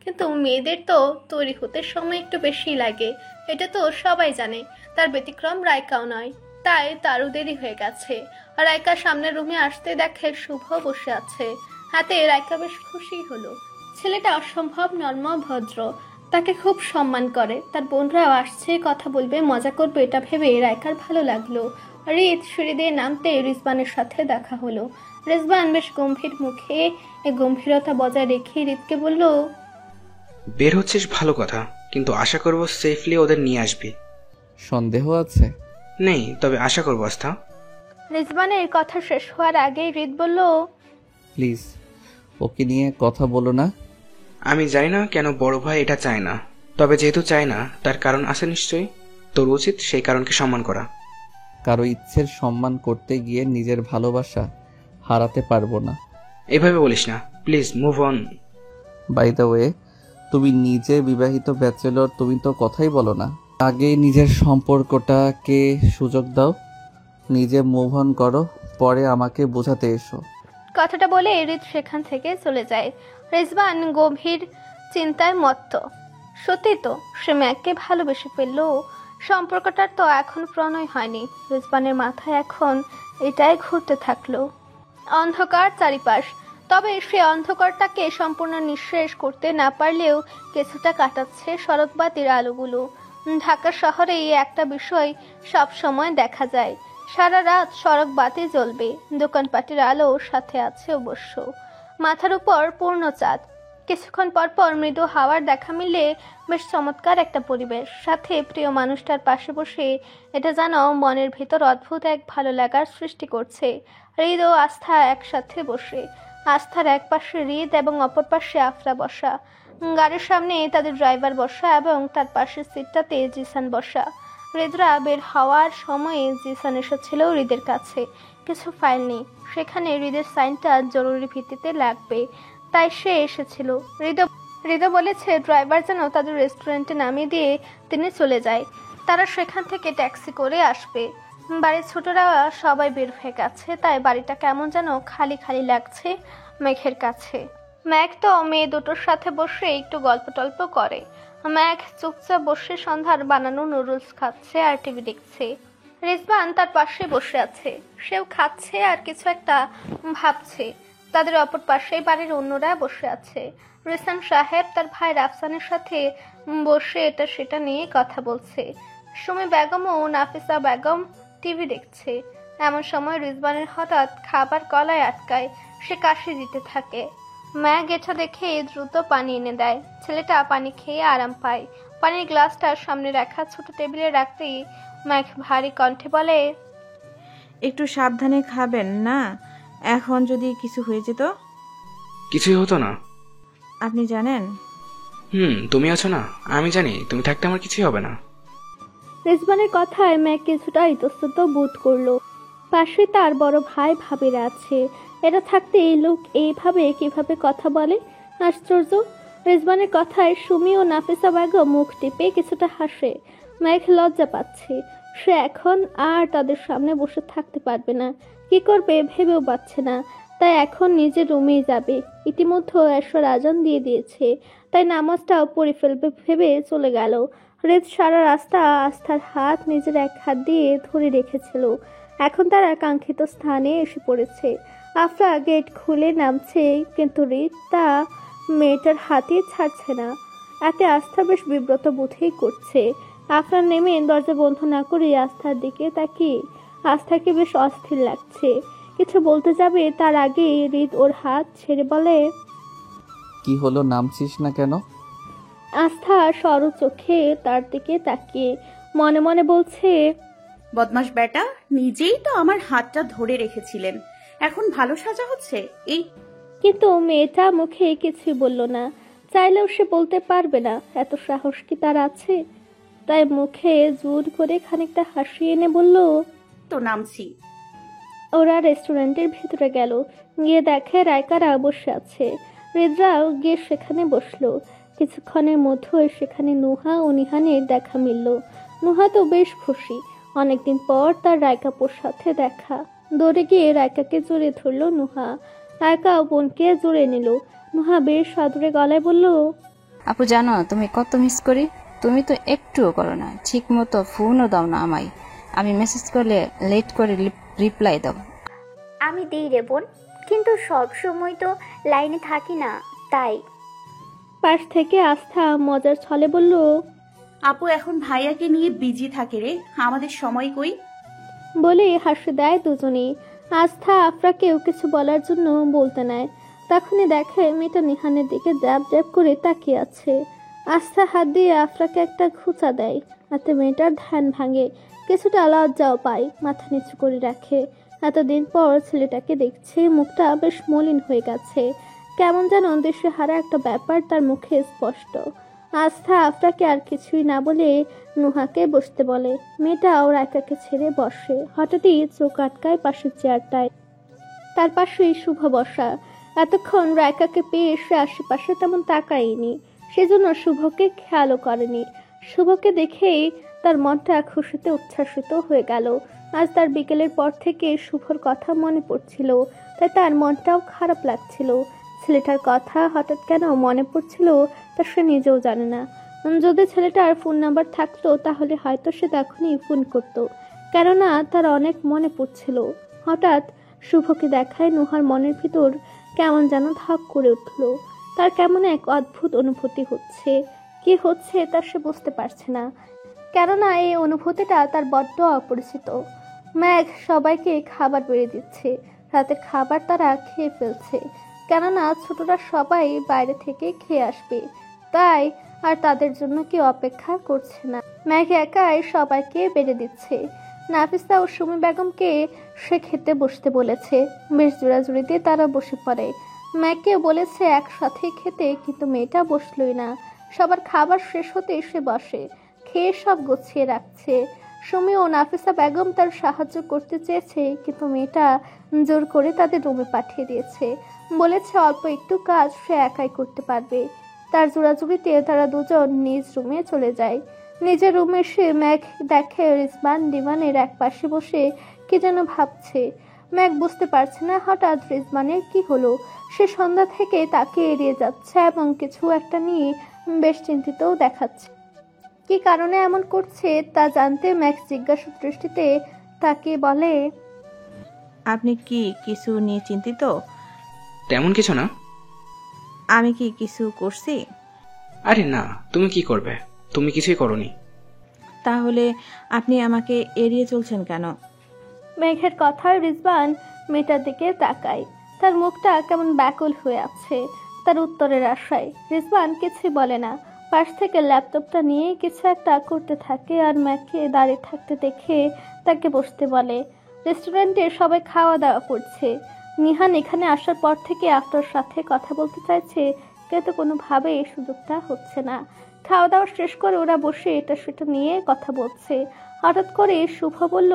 [SPEAKER 3] কিন্তু মেয়েদের তো তৈরি হতে সময় একটু বেশি লাগে, এটা তো সবাই জানে। তার ব্যতিক্রম রাইকাও নয়, তাই তারও দেরি হয়ে গেছে। রাইকা সামনের রুমে আসতে দেখে শুভ বসে আছে হাতে। রাইকা বেশ খুশি হলো। ছেলেটা অসম্ভব নর্ম ভদ্র, তাকে খুব সম্মান করে। তার বোনরাও আসছে, কথা বলবে, মজা করবে, এটা ভেবে রাইকার ভালো লাগলো। রিদ সিঁড়ি দিয়ে নামতে রিজবানের সাথে দেখা হলো। রিজবান বেশ গম্ভীর মুখে গম্ভীরতা বজায় রেখে রিদকে বলল,
[SPEAKER 6] বের হচ্ছিস ভালো কথা, কিন্তু আশা করব সেফলি ওদের নিয়ে আসবি।
[SPEAKER 10] সন্দেহ আছে?
[SPEAKER 6] নেই, তবে আশা করবো আস্থা।
[SPEAKER 3] রিজবানের কথা শেষ হওয়ার আগেই রিদ বলল,
[SPEAKER 10] প্লিজ ওকে নিয়ে কথা বলো না।
[SPEAKER 6] আমি জানি না কেন বড় ভাই এটা চায় না, তবে যেহেতু চায় না তার কারণ আছে নিশ্চয়ই। তোর উচিত সেই কারণকে সম্মান করা।
[SPEAKER 10] কারো ইচ্ছের সম্মান করতে গিয়ে নিজের ভালোবাসা হারাতে পারবো না।
[SPEAKER 6] এভাবে বলিস না please, move on.
[SPEAKER 10] By the way, তুমি নিজে বিবাহিত ব্যাচেলর, তুমি তো কথাই বলো না। আগে নিজের সম্পর্কটাকে সুযোগ দাও, নিজে মুভ অন করো, পরে আমাকে বোঝাতে এসো।
[SPEAKER 3] কথাটা বলে রিদ সেখান থেকে চলে যায়। রিজবান গভীর চিন্তায় মত্ত। সত্যি তো, সে ম্যাককে ভালোবেসে ফেলল। সম্পর্কটার তো এখন প্রণয় হয়নি। রিজবানের মাথায় এখন এটাই ঘুরতে থাকলো। অন্ধকার চারিপাশ, তবে সে অন্ধকারটাকে সম্পূর্ণ নিঃশেষ করতে না পারলেও কিছুটা কাটাচ্ছে সড়কবাতির আলোগুলো। ঢাকা শহরে এই একটা বিষয় সব সময় দেখা যায়, সারা রাত সড়ক বাতি জ্বলবে, দোকানপাটের আলো সাথে আছে অবশ্য। মাথার উপর পূর্ণ চাঁদ, কিছুক্ষণ পর পর মৃদু হাওয়ার দেখা মিললে বেশ চমৎকার একটা পরিবেশ। সাথে প্রিয় মানুষটার পাশে বসে এটা যেন মনের ভিতর অদ্ভুত এক ভালো লাগার সৃষ্টি করছে। হৃদ ও আস্থা একসাথে বসে, আস্থার এক পাশে হৃদ এবং অপর পাশে আফরা বসা। গাড়ির সামনে তাদের ড্রাইভার বসা এবং তার পাশের সিটটাতে জিসান বসা। হৃদরা বের হওয়ার সময়ে জিসান এসেছিল হৃদের কাছে। কিছু ফাইল নেই সেখানে, হৃদের সাইনটা জরুরি ভিত্তিতে লাগবে, তাই সে এসেছিল। হৃদ বলেছে ড্রাইভার যেন তাদের রেস্টুরেন্টে নামিয়ে দিয়ে তিনি চলে যায়। তারা সেখান থেকে ট্যাক্সি করে আসবে। বাড়ির ছোটরা সবাই বের হয়ে গেছে, তাই বাড়িটা কেমন যেন খালি খালি লাগছে মেঘের কাছে। ম্যাঘ তো মেয়ে দুটোর সাথে বসে একটু গল্প টল্প করে। ম্যাঘ চুপচাপ বসে সন্ধ্যার বানানো নুডলস খাচ্ছে আর টিভি দেখছে। রিজবান তার পাশে বসে আছে, সেও খাচ্ছে আর কিছু একটা ভাবছে। তাদের অপর পাশে বাড়ির অন্যরা বসে আছে। রিসান সাহেব তার ভাই রাফসানের সাথে বসে এটা সেটা নিয়ে কথা বলছে। সুমি বেগম ও নাফিসা বেগম টিভি দেখছে। এমন সময় রিজবানের হঠাৎ খাবার গলায় আটকায়, সে কাশি দিতে থাকে। ম্যাগ এটা দেখে দ্রুত পানি এনে দেয়। ছেলেটা পানি খেয়ে আরাম পায়। পানির গ্লাসটা সামনে রাখা ছোট টেবিলে রাখতেই ম্যাগ ভারী কণ্ঠে বলে,
[SPEAKER 5] একটু সাবধানে খাবেন না, এখন যদি কিছু হয়ে যেত।
[SPEAKER 6] কিছুই হতো না।
[SPEAKER 5] আপনি জানেন?
[SPEAKER 6] তুমি আছো না, আমি জানি তুমি থাকতে আমার কিছুই হবে না।
[SPEAKER 3] রিজবানের কথায় ম্যাগ কিছুটা ইতস্তত বোধ করলো। পাশে তার বড় ভাই ভাবিরা আছে, এরা থাকতে এই লোক এইভাবে কিভাবে কথা বলে, আশ্চর্য। রিজবানের কথায় সুমি ও নাফিসা বেগম মুখ টিপে কিছুটা হাসে। ম্যাঘ লজ্জা পাচ্ছে, সে এখন আর তাদের সামনে বসে থাকতে পারবে না। কি করবে ভেবেও পাচ্ছে না, তাই এখন নিজের রুমেই যাবে। ইতিমধ্যে এশার আজান দিয়ে দিয়েছে, তাই নামাজটাও পড়ে ফেলবে ভেবে চলে গেল। হৃদ সারা রাস্তা আস্থার হাত নিজের এক হাত দিয়ে ধরে রেখেছিল। এখন তারা কাঙ্ক্ষিত স্থানে এসে পড়েছে। আফরা গেট খুলে নামছে, কিন্তু হৃদ তা মেয়েটার হাতে ছাড়ছে না। এতে আস্থা বেশ বিব্রত বোধই করছে। আফরা নেমে দরজা বন্ধ না করে আস্থার দিকে তাকিয়ে আস্থাকে বেশ অস্থির লাগছে। কিছু বলতে যাবে তার আগে হৃদ ওর হাত ছেড়ে বলে,
[SPEAKER 10] কি হলো, নামছিস না কেন?
[SPEAKER 3] আস্থা সরু চোখে তার দিকে তাকিয়ে মনে মনে বলছে,
[SPEAKER 2] বদমাস বেটা, নিজেই তো আমার হাতটা ধরে রেখেছিলেন, এখন ভালো সাজা হচ্ছে এই।
[SPEAKER 3] কিন্তু মেয়েটা মুখে কিছুই বলল না। চাইলেও সে বলতে পারবে না, এত সাহস কি তার আছে? তাই মুখে জোর করে খানিকটা হাসি এনে বলল,
[SPEAKER 2] তো নামছি।
[SPEAKER 3] ওরা রেস্টুরেন্টের ভেতরে গেল। গিয়ে দেখে রায়কারা বসে আছে। হৃদরাও গিয়ে সেখানে বসলো। কিছুক্ষণের মধ্যে সেখানে নুহা ও নিহানের দেখা মিলল। নুহা তো বেশ খুশি, অনেকদিন পর তার রায়কাপুর সাথে দেখা। দৌড়ে গিয়ে রায়কাকে জড়িয়ে ধরলো নুহা। রায়কা বোনকে জড়িয়ে নিল। নুহা বেশ সাদরে গলায় বলল,
[SPEAKER 12] আপু জানো তুমি কত মিস করি? তুমি তো একটুও করো না, ঠিক মতো ফোনও দাও না আমায়। আমি মেসেজ করলে লেট করে রিপ্লাই দাও।
[SPEAKER 4] আমি দিই রে বোন, কিন্তু সব সময় তো লাইনে থাকি না, তাই।
[SPEAKER 3] পাশ থেকে আস্থা মজার ছলে বলল,
[SPEAKER 2] আপু এখন ভাইয়াকে নিয়ে বিজি থাকে রে, আমাদের সময় কই।
[SPEAKER 3] বলে হাসি দেয় দুজনেই। আস্থা আফরাকেও কিছু বলার জন্য বলতে নেয়। তখনই দেখে মেয়েটা নিহানের দিকে জ্যাব জ্যাব করে তাকিয়ে আছে। আস্থা হাত দিয়ে আফরাকে একটা খুঁচা দেয়। এতে মেয়েটার ধ্যান ভাঙে, কিছুটা লজ্জাও পায়, মাথা নিচু করে রাখে। এতদিন পর ছেলেটাকে দেখছে, মুখটা বেশ মলিন হয়ে গেছে। কেমন যেন দিশেহারা একটা ব্যাপার তার মুখে স্পষ্ট। আস্থা আফরাকে আর কিছুই না বলে নুহাকে বসতে বলে। মেয়েটা ওর একাকে ছেড়ে বসে। হঠাৎই চোখ আটকায় পাশের চেয়ারটায়। তার পাশেই শুভ বসা। এতক্ষণ রায়কাকে পেয়ে এসে আশেপাশে তেমন তাকায়নি, সেজন্য শুভকে খেয়ালও করেনি। শুভকে দেখেই তার মনটা খুশিতে উচ্ছ্বাসিত হয়ে গেল। আজ তার বিকেলের পর থেকে শুভর কথা মনে পড়ছিল, তাই তার মনটাও খারাপ লাগছিল। ছেলেটার কথা হঠাৎ কেন মনে পড়ছিল তা সে নিজেও জানে না। যদি ছেলেটার ফোন নাম্বার থাকতো তাহলে হয়তো সে তখনই ফোন করতো, কেননা তার অনেক মনে পড়ছিল। হঠাৎ শুভকে দেখায় নুহার মনের ভিতর কেমন যেন ধক করে উঠল। তার কেমন এক অদ্ভুত অনুভূতি হচ্ছে। কি হচ্ছে তা সে বুঝতে পারছে না, কেননা এই অনুভূতিটা তার বড্ড অপরিচিত। ম্যাঘ সবাইকে খাবার বেড়ে দিচ্ছে। রাতের খাবার তারা খেয়ে ফেলছে, কেননা ছোটরা সবাই বাইরে থেকে খেয়ে আসবে, তাই আর তাদের জন্য কেউ অপেক্ষা করছে না। ম্যাঘ একাই সবাইকে বেড়ে দিচ্ছে। নাফিসা ও সুমি বেগমকে সে খেতে বসতে বলেছে। বেশ জোড়াজুড়িতে তারা বসে পড়ে। ম্যাগকে বলেছে একসাথে খেতে, কিন্তু মেয়েটা বসলই না। সবার খাবার শেষ হতে সে বসে, খেয়ে সব গুছিয়ে রাখছে। সুমি ও নাফিসা বেগম তার সাহায্য করতে চেয়েছে, কিন্তু মেয়েটা জোর করে তাদের রুমে পাঠিয়ে দিয়েছে। বলেছে অল্প একটু কাজ সে একাই করতে পারবে। তার জোড়াজুড়িতে তারা দুজন নিজ রুমে চলে যায়। নিজের রুমে এসে ম্যাঘ দেখে রিজবান ডিভানের এক পাশে বসে কি যেন ভাবছে। ম্যাঘ বুঝতে পারছে না হঠাৎ রিজবানের কি হলো। সে সন্ধ্যা থেকে তাকে এড়িয়ে যাচ্ছে এবং কিছু একটা নিয়ে বেশ চিন্তিতও দেখাচ্ছে। কি কারণে এমন করছে তা জানতে ম্যাঘ জিজ্ঞাসা দৃষ্টিতে তাকে বলে,
[SPEAKER 5] আপনি কি কিছু নিয়ে চিন্তিত?
[SPEAKER 6] তেমন কিছু না।
[SPEAKER 5] আমি কি কিছু করছি?
[SPEAKER 6] আরে না, তুমি কি করবে? তুমি কিছুই করনি।
[SPEAKER 5] তাহলে আপনি আমাকে এড়িয়ে চলছেন কেন?
[SPEAKER 3] মেঘের কথায় রিজবান মেয়েটার দিকে তাকায়। তার মুখটা কেমন ব্যাকুল হয়ে আছে তার উত্তরের আশায়। রিজবান কিছুই বলে না, পাশ থেকে ল্যাপটপটা নিয়ে কিছু একটা করতে থাকে আর ম্যাঘকে দাঁড়িয়ে থাকতে দেখে তাকে বসতে বলে। রেস্টুরেন্টে সবাই খাওয়া দাওয়া করছে। নিহান এখানে আসার পর থেকে আফরার সাথে কথা বলতে চাইছে, কিন্তু কোনোভাবে এই সুযোগটা হচ্ছে না। খাওয়া দাওয়া শেষ করে ওরা বসে এটা সেটা নিয়ে কথা বলছে। হঠাৎ করে শুভ বলল,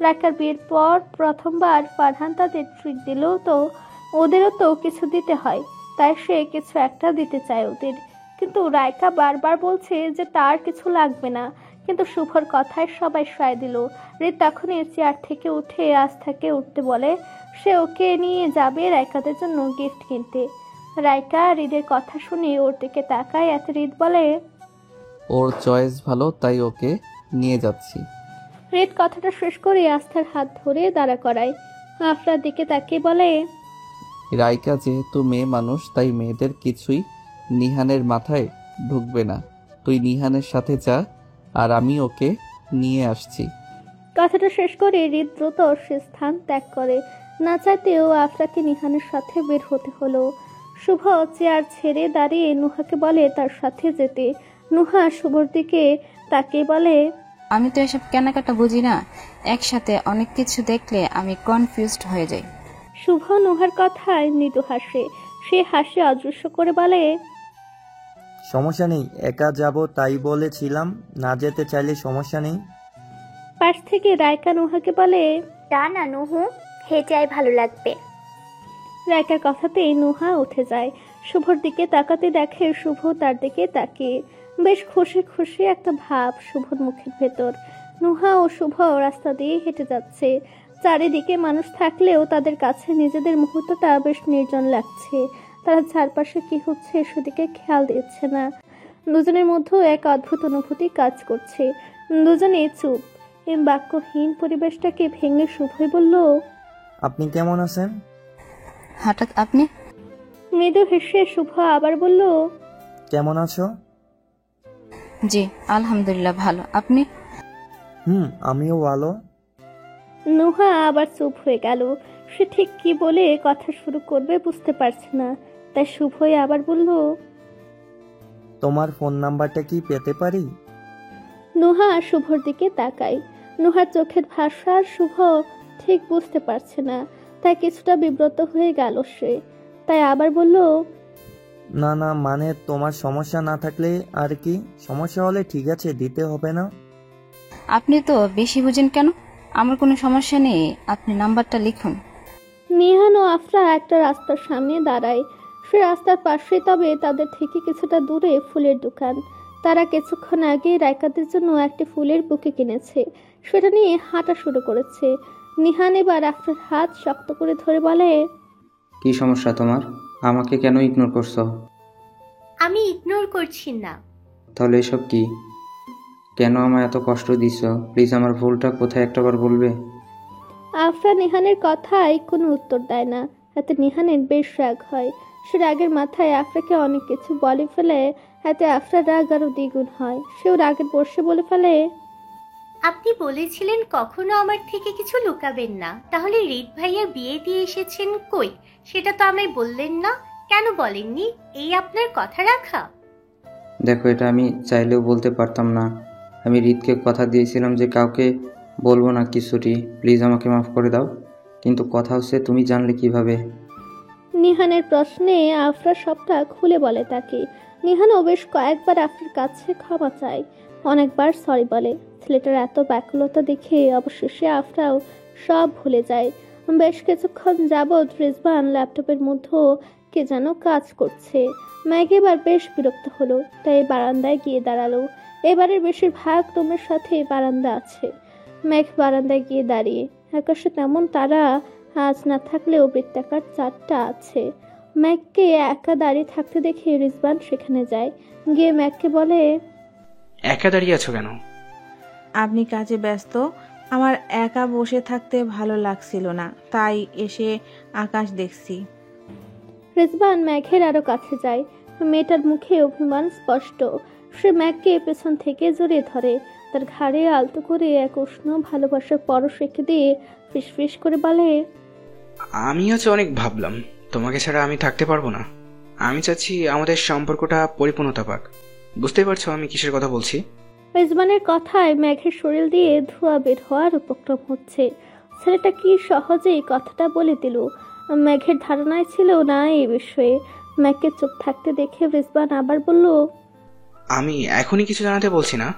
[SPEAKER 3] রায়কার বিয়ের পর প্রথমবার ফারহান তাদের ট্রিট দিল, তো ওদেরও তো কিছু দিতে হয়, তাই সে কিছু একটা দিতে চায় ওদের। কিন্তু রায়কা বারবার বলছে যে তার কিছু লাগবে না, কিন্তু শুভর কথায় সবাই সায় দিল। রিত তখনই চেয়ার থেকে উঠে আস্থাকে উঠতে বলে, সে ওকে নিয়ে যাবে রায়কাদের জন্য গিফট কিনতে। রায়কা হৃদের কথা শুনে ওর দিকে তাকায়। এত হৃদ বলে,
[SPEAKER 10] ওর চয়েস ভালো তাই ওকে নিয়ে যাচ্ছি।
[SPEAKER 3] রিত কথাটা শেষ করে আস্থার হাত ধরে দাঁড়া করায়। আফরার দিকে তাকিয়ে বলে,
[SPEAKER 10] রাইকা যেহেতু মেয়ে মানুষ তাই মেয়েদের কিছুই নিহানের মাথায় ঢুকবে না। তুই নিহানের সাথে যা আর আমি ওকে নিয়ে আসছি।
[SPEAKER 3] কথাটা শেষ করে রিত দ্রুত সে স্থান ত্যাগ করে। না চাইতেও আফরাকে নিহানের সাথে বের হতে হলো। শুভ চেয়ার ছেড়ে দাঁড়িয়ে নুহাকে বলে তার সাথে যেতে। নুহা শুভর দিকে তাকিয়ে বলে,
[SPEAKER 12] আমি তো এসব কেনাকাটা বুঝি না, একসাথে অনেক কিছু দেখলে আমি কনফিউজড হয়ে যাই।
[SPEAKER 3] শুভ নুহার কথায় মৃদু হাসে। সে হাসি অদৃশ্য করে বলে,
[SPEAKER 14] সমস্যা নেই, একা যাব তাই বলেছিলাম, না যেতে চাইলে সমস্যা নেই।
[SPEAKER 3] পাশ থেকে রায়কা নুহাকে বলে,
[SPEAKER 4] না নুহু, হেঁটে আয়, ভালো লাগবে।
[SPEAKER 3] রায়কার কথাতেই নুহা উঠে যায়। শুভর দিকে তাকাতে দেখে শুভ তার দিকে তাকিয়ে। বেশ খুশি খুশি একটা ভাব শুভর মুখের ভেতর। নুহা ও শুভ রাস্তা দিয়ে হেঁটে যাচ্ছে। চারিদিকে মানুষ থাকলেও তাদের কাছে নিজেদের মুহূর্তটা বেশ নির্জন লাগছে। তারা চারপাশে কি হচ্ছে সেদিকে খেয়াল দিচ্ছে না। দুজনের মধ্যেও এক অদ্ভুত অনুভূতি কাজ করছে। দুজনে চুপ। এই বাক্যহীন পরিবেশটাকে ভেঙে শুভই বলল,
[SPEAKER 14] আপনি কেমন আছেন?
[SPEAKER 12] হঠাৎ আপনি?
[SPEAKER 3] মৃদু হেসে শুভ আবার বলল,
[SPEAKER 14] কেমন আছো?
[SPEAKER 12] জি আলহামদুলিল্লাহ ভালো, আপনি?
[SPEAKER 14] আমিও ভালো।
[SPEAKER 3] নুহা আবার চুপ হয়ে গেল। সে ঠিক কি বলে কথা শুরু করবে বুঝতে পারছে না। তাই শুভই আবার বলল,
[SPEAKER 14] তোমার ফোন নাম্বারটা কি পেতে পারি?
[SPEAKER 3] নুহা শুভর দিকে তাকায়। নুহার চোখের ভাষা শুভ ঠিক বুঝতে পারছে না। তাই কিছুটা বিব্রত হয়ে গেল সে। তাই আবার বলল,
[SPEAKER 14] না মানে তোমার সমস্যা না থাকলে আর কি, সমস্যা হলে ঠিক আছে, দিতে হবে না।
[SPEAKER 12] আপনি তো বেশি বুঝেন কেন? আমার কোনো সমস্যা নেই, আপনি নাম্বারটা লিখুন।
[SPEAKER 3] নিহান ও আফরা একটা রাস্তার সামনে দাঁড়ায়। সে রাস্তার পাশে, তবে তাদের থেকে কিছুটা দূরে ফুলের দোকান। তারা কিছুক্ষণ আগে রায়কাদের জন্য একটি ফুলের বুকে কিনেছে। সেটা নিয়ে হাঁটা শুরু করেছে। নিহান এবার আফরার হাত শক্ত করে ধরে বলে,
[SPEAKER 11] কি সমস্যা তোমার? আমাকে কেন ইগনোর করছো?
[SPEAKER 4] আমি ইগনোর করছি না।
[SPEAKER 11] তাহলে এসব কি? কেন আমায় এত কষ্ট দিছো? প্লিজ আমার ভুলটা কোথায় একটাবার বলবে?
[SPEAKER 3] আফরা নিহানের কথায় কোনো উত্তর দেয় না। এতে নিহানের বেশ রাগ হয়। সে রাগের মাথায় আফরাকে অনেক কিছু বলে ফেলে। এতে আফরা রাগ আরো দ্বিগুণ হয়। সেও রাগের বর্ষে বলে ফেলে,
[SPEAKER 4] আপনি বলেছিলেন কখনো আমার থেকে কিছু লুকাবেন না, তাহলে রিত ভাইয়ার বিয়ে দিয়ে এসেছেন কই, সেটা তো আমায় বললেন না। কেন বলেননি? এই আপনার কথা রাখা?
[SPEAKER 11] দেখো, এটা আমি চাইলেও বলতে পারতাম না। আমি রিতকে কথা দিয়েছিলাম যে কাউকে বলবো না কিছুটি। প্লিজ আমাকে মাফ করে দাও। কিন্তু কথা হচ্ছে, তুমি জানলে কিভাবে?
[SPEAKER 3] নিহানের প্রশ্নে আফরা সবটা খুলে বলে তাকে। নিহানও বেশ কয়েকবার আফরার কাছে ক্ষমা চায়, অনেকবার সরি বলে। ছেলেটার এত ব্যাকুলতা দেখে অবশেষে আফরাও সব ভুলে যায়। বেশ কিছুক্ষণ যাবৎ রিজওয়ান ল্যাপটপের মধ্যে কে যেন কাজ করছে। ম্যাগ এবার বেশ বিরক্ত হলো, তাই বারান্দায় গিয়ে দাঁড়ালো। এবারের বেশিরভাগ রুমের সাথে বারান্দা আছে। ম্যাগ বারান্দায় গিয়ে দাঁড়িয়ে। আকাশে তেমন তারা আজ না থাকলেও বৃত্তাকার চারটা আছে। ম্যাগকে একা দাঁড়িয়ে থাকতে দেখে রিজওয়ান সেখানে যায়। গিয়ে ম্যাগকে বলে,
[SPEAKER 6] একা দাঁড়িয়ে আছো কেন?
[SPEAKER 5] আপনি কাজে ব্যস্ত, আমার একা বসে থাকতে ভালো লাগছিল না, তাই এসে আকাশ দেখছি।
[SPEAKER 3] রিজওয়ান ম্যাঘের আরো কাছে যায়। মেয়েটার মুখে অভিমান স্পষ্ট। সে ম্যাগকে পেছন থেকে জড়িয়ে ধরে। তার ঘাড়ে আলতো করে এক উষ্ণ ভালোবাসার পরশ রেখে দিয়ে ফিসফিস করে বলে,
[SPEAKER 6] আমি আজ অনেক ভাবলাম, তোমাকে ছাড়া আমি থাকতে পারবো না। আমি চাচ্ছি আমাদের সম্পর্কটা পরিপূর্ণতা পাক। বুঝতে পারছো আমি কিসের কথা বলছি?
[SPEAKER 3] রিজওয়ানের কথায় ম্যাঘের শরীর দিয়ে ধোঁয়া বের হওয়ার উপক্রম হচ্ছে। ছেলেটা কি সহজেই কথাটা বলে দিল। ম্যাঘের ধারণায় ছিল না এই বিষয়ে। ম্যাঘকে চুপ থাকতে দেখে রিজওয়ান আবার বলল,
[SPEAKER 6] আমি এখনই কিছু জানাতে বলছি না,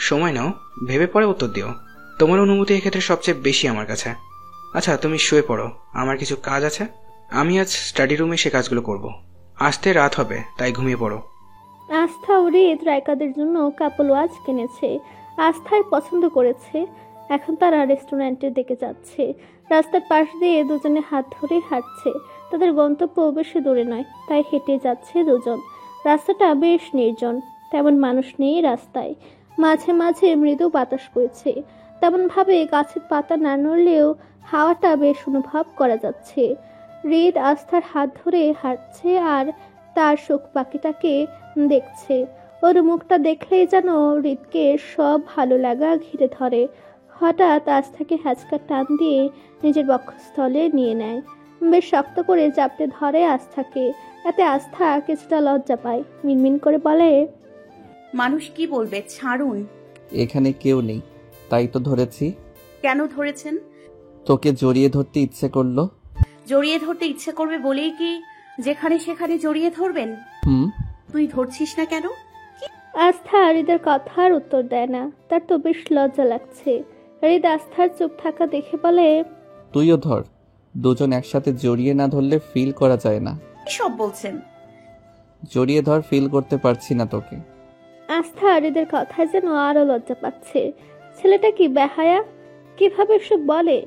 [SPEAKER 6] সময় নাও, ভেবে পরে উত্তর দিও। তোমার অনুমতি এক্ষেত্রে সবচেয়ে বেশি আমার কাছে। আচ্ছা তুমি শুয়ে পড়ো, আমার কিছু কাজ আছে। আমি আজ স্টাডি রুমে সে কাজগুলো করব। আসতে রাত হবে, তাই ঘুমিয়ে পড়ো।
[SPEAKER 3] আস্থা ও রিত রায়কাদের জন্য কাপল ওয়াচ কিনেছে। আস্থায় পছন্দ করেছে। এখন তারা রেস্টুরেন্টের দিকে যাচ্ছে। রাস্তার পাশ দিয়ে দুজনে হাত ধরে হাঁটছে। তাদের গন্তব্য বেশি দূরে নয়, তাই হেঁটে যাচ্ছে দুজন। রাস্তাটা বেশ নির্জন। তেমন মানুষ নেই রাস্তায়। মাঝে মাঝে মৃদু বাতাস বইছে, তেমনভাবে গাছের পাতা না নড়লেও হাওয়াটা বেশ অনুভব করা যাচ্ছে। হৃদ আস্থার হাত ধরে হাঁটছে আর তার শোক পাখিটাকে দেখছে। ওর মুখটা দেখলেই যেন হৃদকে সব ভালো লাগা ঘিরে ধরে। হঠাৎ আস্থাকে হ্যাচকা টান দিয়ে নিজের বক্ষস্থলে নিয়ে নেয়, বেশ শক্ত করে চাপটে ধরে আস্থাকে। এতে আস্থা কিছুটা লজ্জা পায়, মিনমিন করে বলে,
[SPEAKER 2] মানুষ কি বলবে, ছাড়ুন।
[SPEAKER 10] এখানে কেউ নেই, তাই তো ধরেছি।
[SPEAKER 2] কেন ধরেছেন?
[SPEAKER 10] তোকে জড়িয়ে ধরতে ইচ্ছে করলো।
[SPEAKER 2] জড়িয়ে ধরতে ইচ্ছে করবে বলেই কি যেখানে সেখানে জড়িয়ে ধরবেন? তুই ধরছিস না কেন?
[SPEAKER 3] আস্থা হৃদের কথার উত্তর দেয় না, তার তো বেশ লজ্জা লাগছে। হৃদ আস্থার চুপ থাকা দেখে বলে,
[SPEAKER 10] তুইও ধর, দুজন একসাথে জড়িয়ে না ধরলে ফিল করা যায় না।
[SPEAKER 2] কি সব বলছেন?
[SPEAKER 10] জড়িয়ে ধর, ফিল করতে পারছি না তোকে।
[SPEAKER 3] আস্থা হৃদের কথায় যেন আরো লজ্জা পাচ্ছে। ছেলেটা কি বেহায়া, কিভাবে সব বলে?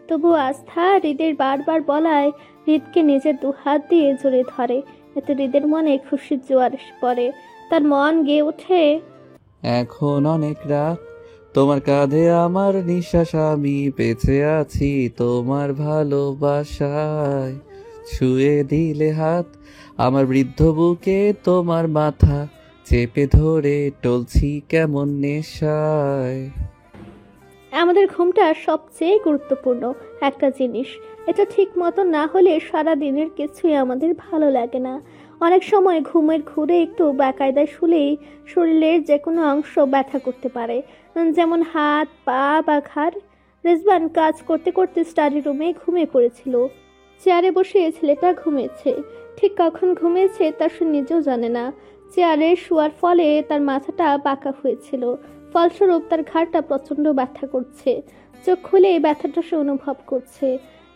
[SPEAKER 3] তবু আস্থা হৃদের বারবার বলায় হৃদকে নিজের দুহাত দিয়ে জড়িয়ে ধরে। এতে হৃদের মনে খুশির জোয়ার এসে পড়ে। তার মন গেয়ে ওঠে,
[SPEAKER 10] এখন অনেক রাত, তোমার কাঁধে আমার নিঃশ্বাস, আমি বেঁচে আছি তোমার ভালোবাসায়। ছুঁয়ে দিলে হাত আমার বৃদ্ধ বুকে, তোমার মাথা চেপে ধরে টলছি কেমন নেশায়।
[SPEAKER 3] আমাদের ঘুমটা সবচেয়ে গুরুত্বপূর্ণ একটা জিনিস। এটা ঠিক মতো না হলে সারা দিনের কিছুই আমাদের ভালো লাগে না। অনেক সময় ঘুমের ঘুরে একটু বেকায়দায় শুলেই শরীরের যে কোনো অংশ ব্যথা করতে পারে, যেমন হাত, পা বা ঘাড়। রিজওয়ান কাজ করতে করতে স্টাডি রুমে ঘুমিয়ে পড়েছিল। চেয়ারে বসে ছেলেটা ঘুমিয়েছে, ঠিক কখন ঘুমিয়েছে তা সে নিজেও জানে না। চেয়ারে শোয়ার ফলে তার মাথাটা বাঁকা হয়েছিল, ফলস্বরূপ তার ঘাড়টা প্রচণ্ড ব্যথা করছে। চোখ খুলে ব্যথাটা সে অনুভব করছে।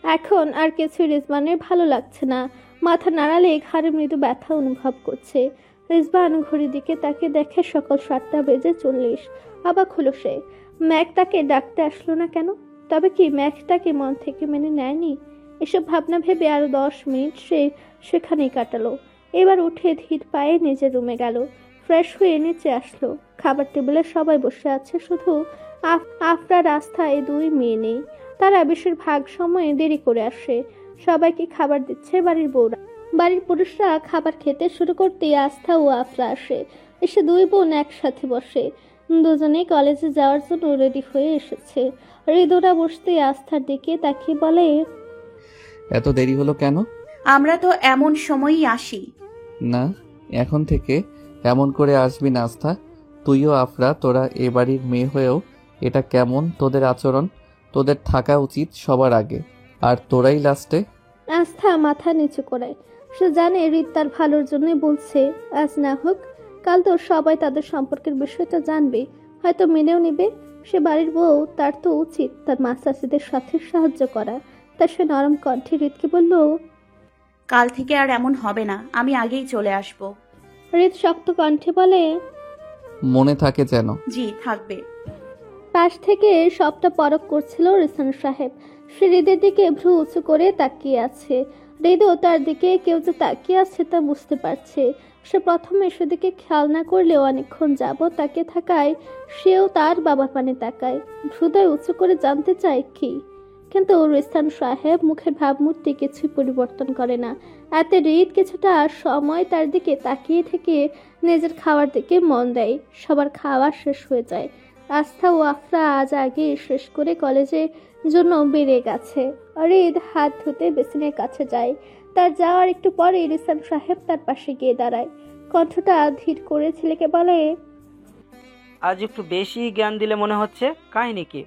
[SPEAKER 3] এখন আর কিছু রিজওয়ানের ভালো লাগছে না। মাথা নাড়ালে ঘাড়ে মৃদু ব্যথা অনুভব করছে। রিজওয়ান ঘড়ির দিকে তাকে দেখে সকাল 7টা বেজে 40। অবাক হলো সে, ম্যাক তাকে ডাকতে আসলো না কেন? তবে কি ম্যাক তাকে মন থেকে মেনে নেয়নি? এসব ভাবনা ভেবে আরো 10 মিনিট সে সেখানেই কাটালো। এবার উঠে ধীর পায়ে নিজের রুমে গেল, ফ্রেশ হয়ে নিচে আসলো। খাবার টেবিলে সবাই বসে আছে, শুধু আফরা রাস্তায় 2 মেয়ে নেই। তারা বেশিরভাগ সময়ে দেরি করে আসে। সবাইকে খাবার দিচ্ছে বাড়ির বউরা। বাড়ির পুরুষরা খাবার খেতে শুরু করতে আস্থা ও আফরা আসে। এসে 2 বোন একসাথে বসে। দুজনেই কলেজে যাওয়ার জন্য রেডি হয়ে এসেছে। হৃদরা বসতে আস্থার দিকে তাকিয়ে বলে,
[SPEAKER 10] এত দেরি হলো কেন?
[SPEAKER 2] আমরা তো এমন সময়ই আসি।
[SPEAKER 10] না, এখন থেকে এমন করে আসবি না আস্থা। তুইও আফরা, তোরা এ বাড়ির মেয়ে হয়েও এটা কেমন তোদের আচরণ? তোদের থাকা উচিত সবার আগে, আর তোরাই লাস্টে।
[SPEAKER 3] আস্থা মাথা নিচু করে। সে জানে হৃদ তার ভালোর জন্য বলছে। আজ না হোক কাল তো সবাই তাদের সম্পর্কের বিষয়টা জানবে, হয়তো মেনেও নেবে। সে বাড়ির বউ, তার তো উচিত তার মা চাচিদের সাথে সাহায্য করা। তা সে নরম কণ্ঠে হৃদকে বলল,
[SPEAKER 2] কাল থেকে আর এমন হবে না, আমি আগেই চলে আসব।
[SPEAKER 3] হৃদ শক্ত কণ্ঠে বলে,
[SPEAKER 10] মনে থাকে যেন।
[SPEAKER 2] জি থাকবে।
[SPEAKER 3] পাশ থেকে সবটা পরখ করছিল রিসান সাহেব। সে হৃদের দিকে ভ্রু উঁচু করে তাকিয়ে আছে। হৃদও তার দিকে কেউ যে তাকিয়ে আছে তা বুঝতে পারছে। সে প্রথমে সেদিকে খেয়াল না করলেও অনেকক্ষণ যাবত তাকিয়ে থাকায় সেও তার বাবার পানে তাকায়, ভ্রুদয় উঁচু করে জানতে চায় কি। কিন্তু রিসান সাহেব মুখের ভাবমূর্তি কিছুই পরিবর্তন করে না। এতে হৃদ কিছুটা সময় তার দিকে তাকিয়ে থেকে নিজের খাওয়ার দিকে মন দেয়। সবার খাওয়া শেষ হয়ে যায়। আস্থা ও আফরা আজ আগে শেষ করে কলেজের জন্য বেরিয়ে গেছে। হৃদ হাত ধুতে বেসিনের কাছে যায়। তার যাওয়ার একটু পরে রিসান সাহেব তার পাশে গিয়ে দাঁড়ায়। কণ্ঠটা ধীর করে ছেলেকে বলে,
[SPEAKER 9] আজ একটু বেশি জ্ঞান দিলে মনে হচ্ছে, কাহিনী কি?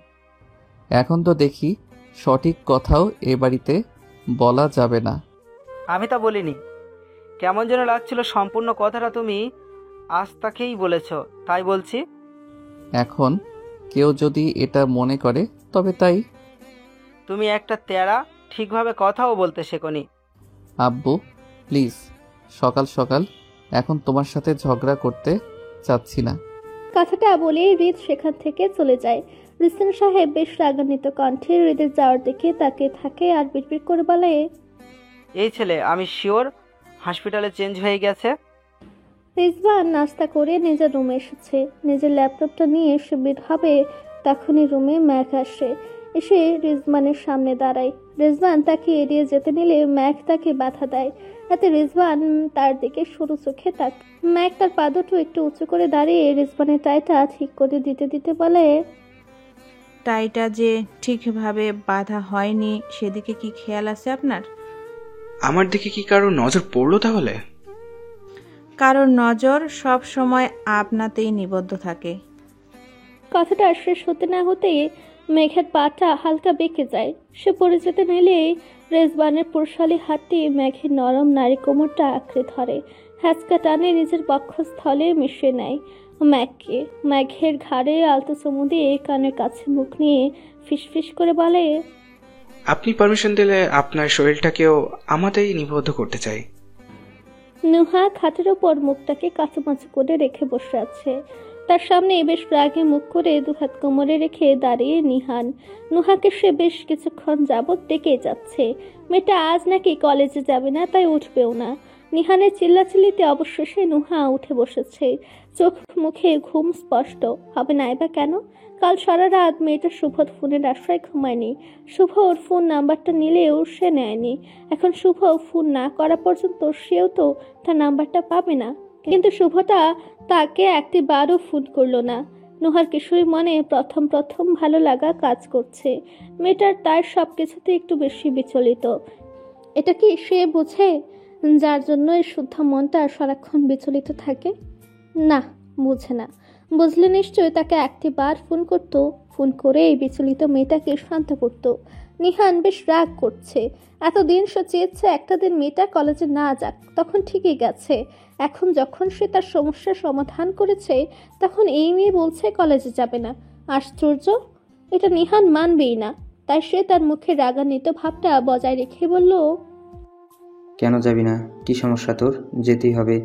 [SPEAKER 10] এখন তো দেখি সঠিক কথাও এ বাড়িতে বলা যাবে না।
[SPEAKER 9] আমি তা বলিনি। কেমন যেন লাগছিল সম্পূর্ণ কথাটা তুমি আস্থাকেই বলেছ, তাই বলছি।
[SPEAKER 10] এখন কেউ যদি এটা মনে করে তবে তাই।
[SPEAKER 9] তুমি একটা তেরা, ঠিকভাবে কথাও বলতে শেখোনি।
[SPEAKER 10] আব্বু প্লিজ, সকাল সকাল এখন তোমার সাথে ঝগড়া করতে চাচ্ছি না।
[SPEAKER 3] কথাটা বলে হৃদ সেখান থেকে চলে যায়। রিসান সাহেব বেশ রাগান্বিত কণ্ঠে হৃদের যাওয়ার দিকে তাকিয়ে থাকে আর বিড়বিড় করে বলে,
[SPEAKER 9] এই ছেলে আমি শিওর হসপিটালে চেঞ্জ হয়ে গেছে।
[SPEAKER 3] রিজওয়ান নাস্তা করে নিজের রুমে এসেছে। নিজের ল্যাপটপটা নিয়ে সে বের হবে, তখনই রুমে ম্যাক আসে। এসে রিজওয়ানের সামনে দাঁড়ায়। রিজওয়ান তাকে এড়িয়ে যেতে নিলে ম্যাক তাকে বাধা দেয়। এতে রিজওয়ান তার দিকে সরু চোখে তাক। ম্যাক তার পা দুটো একটু উঁচু করে দাঁড়িয়ে রিজওয়ানের টাইটা ঠিক করে দিতে দিতে বলে,
[SPEAKER 5] টাইটা যে ঠিকভাবে বাঁধা হয়নি সেদিকে কি খেয়াল আছে আপনার?
[SPEAKER 6] আমার দিকে কি কারো নজর পড়লো তাহলে?
[SPEAKER 5] কারোর নজর সব সময় আপনাতেই নিবদ্ধ থাকে।
[SPEAKER 3] কথাটা শেষ হতে না হতেই মেঘের পাটা হালকা বেঁকে যায়। সে পড়ে যেতে নিলেই রেজওয়ানের পুরুষালী হাতটি মেঘের নরম নারী কোমরটা আঁকড়ে ধরে, হ্যাঁচকা টানে নিজের বক্ষস্থলে মিশিয়ে নেয় ম্যাগকে। মেঘের ঘাড়ে আলতো চুমু দিয়ে কানের কাছে মুখ নিয়ে ফিসফিস করে বলে,
[SPEAKER 6] আপনি পারমিশন দিলে আপনার শরীরটাকেও আমাতেই নিবদ্ধ করতে চাই।
[SPEAKER 3] নুহা খাটের ওপর মুখটাকে কাঁচুমাচু করে রেখে বসে আছে। তার সামনে বেশ রাগে মুখ করে দুহাত কোমরে রেখে দাঁড়িয়ে নিহান। নুহাকে সে বেশ কিছুক্ষণ যাবৎ ডেকে যাচ্ছে। মেয়েটা আজ নাকি কলেজে যাবে না, তাই উঠবেও না। নিহানের চিল্লাচিল্লিতে অবশেষে নুহা উঠে বসেছে। চোখ মুখে ঘুম স্পষ্ট, হবে না এবার কেন? কাল সারা রাত মেয়েটা শুভর ফোনের আশ্রয় ঘুমায়নি। শুভ ওর ফোন নাম্বারটা নিলেও সে নেয়নি। এখন শুভ ফোন না করা পর্যন্ত সেও তো তার নাম্বারটা পাবে না। কিন্তু শুভটা তাকে একটিবারও ফোন করলো না। নুহার কিশোরী মনে প্রথম প্রথম ভালো লাগা কাজ করছে। মেয়েটার তার সব কিছুতে একটু বেশি বিচলিত। এটা কি সে বোঝে, যার জন্য এই শুদ্ধ মনটা সারাক্ষণ বিচলিত থাকে? না, বুঝে না। বুঝলে নিশ্চয়ই তাকে একটিবার ফোন করত, ফোন করে এই বিচলিত মেয়েটাকে শান্ত করত। নিহান বেশ রাগ করছে। এতদিন সে চেয়েছে একটা দিন মেয়েটা কলেজে না যাক, তখন ঠিকই গেছে। এখন যখন সে তার সমস্যার সমাধান করেছে, তখন এই মেয়ে বলছে কলেজে যাবে না। আশ্চর্য! এটা নিহান মানবেই না। তাই সে তার মুখে রাগান্বিত ভাবটা বজায় রেখে বলল,
[SPEAKER 11] কেন যাবি না? কি সমস্যা তোর? যেতেই হবে।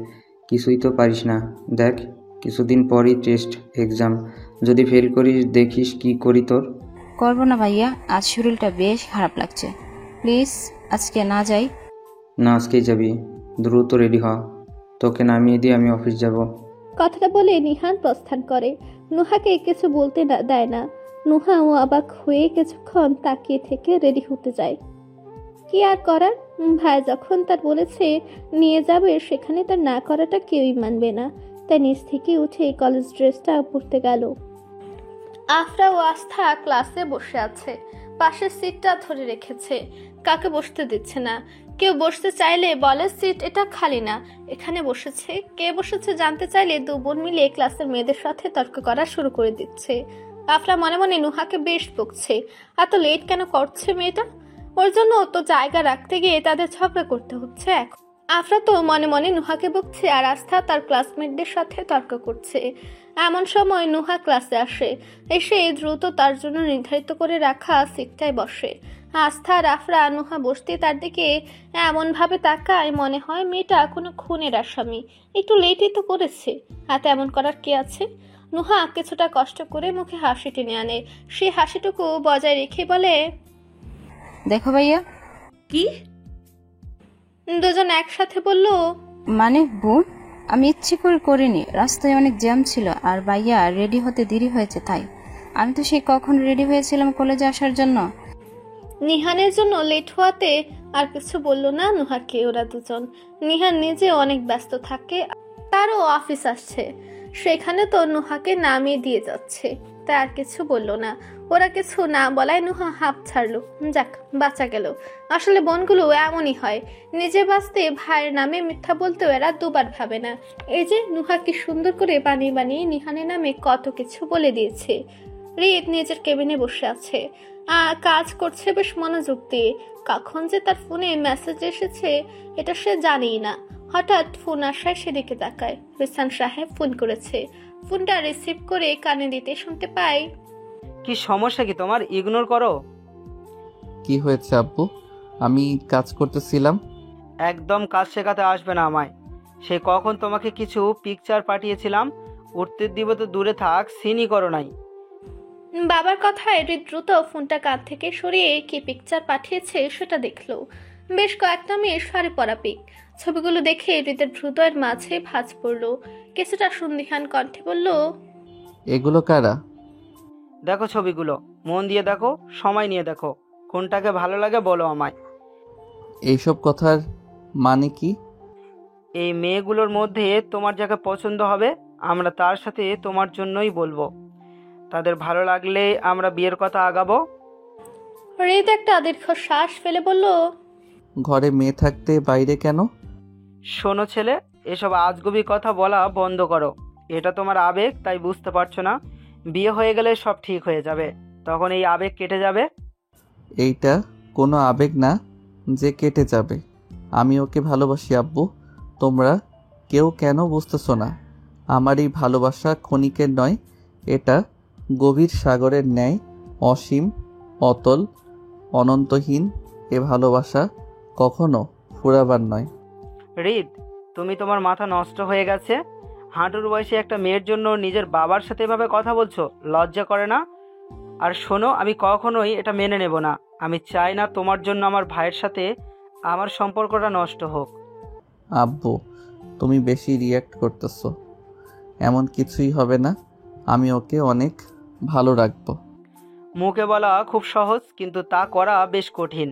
[SPEAKER 11] কিছুই তো পারিস না। দেখ, কিছুদিন পরই টেস্ট এক্সাম, যদি ফেল করিস দেখিস কি করি তোর।
[SPEAKER 12] করবো না ভাইয়া, আজ শরীরটা বেশ খারাপ লাগছে। প্লিজ আজকে না যাই।
[SPEAKER 11] না, আজকেই যাবি। দ্রুত রেডি হ, তোকে নামিয়ে দিয়ে আমি অফিস যাব।
[SPEAKER 3] কথাটা বলে নিহান প্রস্থান করে। নুহাকে কিছু বলতে দেয় না। নুহাও অবাক হয়ে কিছুক্ষণ তাকিয়ে থেকে রেডি হতে যায়। কি আর করার, ভাই যখন তার বলেছে নিয়ে যাবে, সেখানে তার না করাটা কেউই মানবে না। তাই নিজ থেকে উঠে কলেজ ড্রেসটা পরতে গেল। আফরা ও আস্থা ক্লাসে বসে আছে। পাশের সিটটা ধরে রেখেছে, কাকে বসতে দিচ্ছে না। কেউ বসতে চাইলে বলে সিট এটা খালি না, এখানে বসেছে। কে বসেছে জানতে চাইলে দু বোন মিলে ক্লাসের মেয়েদের সাথে তর্ক করা শুরু করে দিচ্ছে। আফরা মনে মনে নুহাকে বেশ বকছে, এত লেট কেন করছে মেয়েটা? ওর জন্য তো জায়গা রাখতে গিয়ে তাদের ঝগড়া করতে হচ্ছে। এখন আফরা তো মনে মনে নুহাকে বকছে, আর আস্থা তার ক্লাসমেটদের সাথে তর্ক করছে। এমন সময় নুহা ক্লাসে আসে। এসে দ্রুত তার জন্য নির্ধারিত করে রাখা সিটটায় বসে। আস্থা আর আফরা নুহা বসতে তার দিকে এমনভাবে তাকায়, মনে হয় মেয়েটা কোনো খুনের আসামি। একটু লেটই তো করেছে, হাতে এমন করার কি আছে? নুহা কিছুটা কষ্ট করে মুখে হাসি টেনে আনে। সে হাসিটুকু বজায় রেখে বলে,
[SPEAKER 12] দেখো ভাইয়া।
[SPEAKER 5] কি?
[SPEAKER 3] দুজন একসাথে বলল,
[SPEAKER 12] মানে বোন, আমি ইচ্ছে করে করিনি, রাস্তায় অনেক জ্যাম ছিল আর ভাইয়া রেডি হতে দেরি হয়েছে তাই। আমি তো সেই কখন রেডি হয়েছিলাম কলেজে আসার জন্য।
[SPEAKER 3] নিহানের জন্য লেট হওয়াতে আর কিছু বলল না নুহাকে ওরা দুজন। নিহান নিজে অনেক ব্যস্ত থাকে, তারও অফিস আসছে, সেখানে তো নুহাকে নামিয়ে দিয়ে যাচ্ছে, তাই আর কিছু বলল না। ওরা কিছু না বলায় নুহা হাঁপ ছাড়লো। যাক, বাঁচা গেল। আসলে বোনগুলো এমনই হয়, নিজে বাঁচতে ভাইয়ের নামে মিথ্যা বলতেও এরা দুবার ভাবে না। এই যে নুহা কি সুন্দর করে বানিয়ে বানিয়ে নিহানের নামে কত কিছু বলে দিয়েছে। রিত নিজের কেবিনে বসে আছে, কাজ করছে বেশ মনোযোগ দিয়ে। কখন যে তার ফোনে মেসেজ এসেছে এটা সে জানেই না। হঠাৎ ফোন আসায় সেদিকে তাকায়। রিসান সাহেব ফোন করেছে। ফোনটা রিসিভ করে কানে দিতে শুনতে পাই,
[SPEAKER 9] কি সমস্যা কি তোমার? ইগনোর করো।
[SPEAKER 10] কি হয়েছে আব্বু? আমি কাজ করতেছিলাম।
[SPEAKER 9] একদম কাজ শেখাতে আসবে না আমায়। সে কখন তোমাকে কিছু পিকচার পাঠিয়েছিলাম, উঠতে দিব তো দূরে থাক, সিনই করো নাই।
[SPEAKER 3] বাবার কথায় দ্রুত ফোনটা কাঁধ থেকে সরিয়ে কি পিকচার পাঠিয়েছে সেটা দেখলো। বেশ কয়েকটা মেয়ের শাড়ি পরা পিক। ছবিগুলো দেখে হৃদের হৃদয়ের মাঝে ভাঁজ পড়ল। কিছুটা সন্দিহান কণ্ঠে বলল,
[SPEAKER 10] এগুলো কারা?
[SPEAKER 9] দেখো ছবিগুলো, মন দিয়ে দেখো, সময় নিয়ে দেখো, কোনটাকে ভালো লাগে বলো আমায়।
[SPEAKER 10] এইসব কথার মানে কি?
[SPEAKER 9] এই মেয়েগুলোর মধ্যে তোমার যাকে পছন্দ হবে আমরা তার সাথে তোমার জন্যই বলবো। তাদের ভালো লাগলে আমরা বিয়ের কথা আগাবো।
[SPEAKER 3] হৃদ একটা দীর্ঘ শ্বাস ফেলে বলল,
[SPEAKER 10] ঘরে মেয়ে থাকতে বাইরে কেন?
[SPEAKER 9] শোনো ছেলে, এসব আজগুবি কথা বলা বন্ধ করো। এটা তোমার আবেগ, তাই বুঝতে পারছো না। বিয়ে হয়ে গেলে সব ঠিক হয়ে যাবে, তখন এই আবেগ কেটে যাবে।
[SPEAKER 10] এইটা কোনো আবেগ না যে কেটে যাবে। আমি ওকে ভালোবাসি আব্বু। তোমরা কেউ কেন বুঝতেছো না? আমার এই ভালোবাসা ক্ষণিকের নয়, এটা গভীর সাগরের ন্যায় অসীম, অতল, অনন্তহীন। এ ভালোবাসা কখনো ফুরাবার নয়।
[SPEAKER 9] হৃদ, তুমি তোমার মাথা নষ্ট হয়ে গেছে। হাঁটুর বয়সে একটা মেয়ের জন্য নিজের বাবার সাথে এভাবে কথা বলছো, লজ্জা করে না? আর শোনো, আমি কখনোই এটা মেনে নেব না। আমি চাই না তোমার জন্য আমার ভাইয়ের সাথে আমার সম্পর্কটা নষ্ট হোক।
[SPEAKER 10] আব্বু, তুমি বেশি রিয়্যাক্ট করতেছো। এমন কিছুই হবে না। আমি ওকে অনেক ভালো রাখবো।
[SPEAKER 9] মুখে বলা খুব সহজ, কিন্তু তা করা বেশ কঠিন।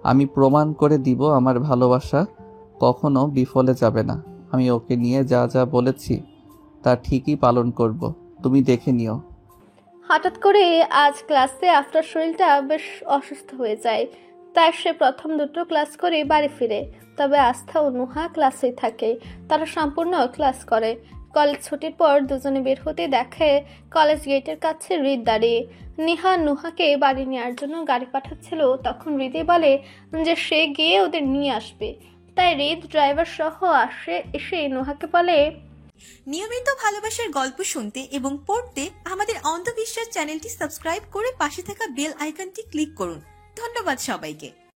[SPEAKER 10] আমি প্রমাণ করে দিব আমার ভালোবাসা কখনো বিফলে যাবে না। আমি ওকে নিয়ে যা যা বলেছি তা ঠিকই পালন করব, তুমি দেখে নিও।
[SPEAKER 3] হঠাৎ করে আজ ক্লাসে আফরার শরীরটা বেশ অসুস্থ হয়ে যায়, তাই সে প্রথম দুটো ক্লাস করে বাড়ি ফিরে। তবে আস্থা ও নুহা ক্লাসেই থাকে, তারা সম্পূর্ণ ক্লাস করে। কলেজ ছুটির পর দুজনে বের হতে দেখে কলেজ গেটের কাছে হৃদ দাঁড়িয়ে। নিহা নুহাকে বাড়ি নেওয়ার জন্য গাড়ি পাঠাচ্ছিল, তখন হৃদে বলে যে সে গিয়ে ওদের নিয়ে আসবে। তাই হৃদ ড্রাইভার সহ এসে নুহাকে বলে,
[SPEAKER 1] নিয়মিত ভালোবাসার গল্প শুনতে এবং পড়তে আমাদের অন্ধবিশ্বাস চ্যানেলটি সাবস্ক্রাইব করে পাশে থাকা বেল আইকনটি ক্লিক করুন। ধন্যবাদ সবাইকে।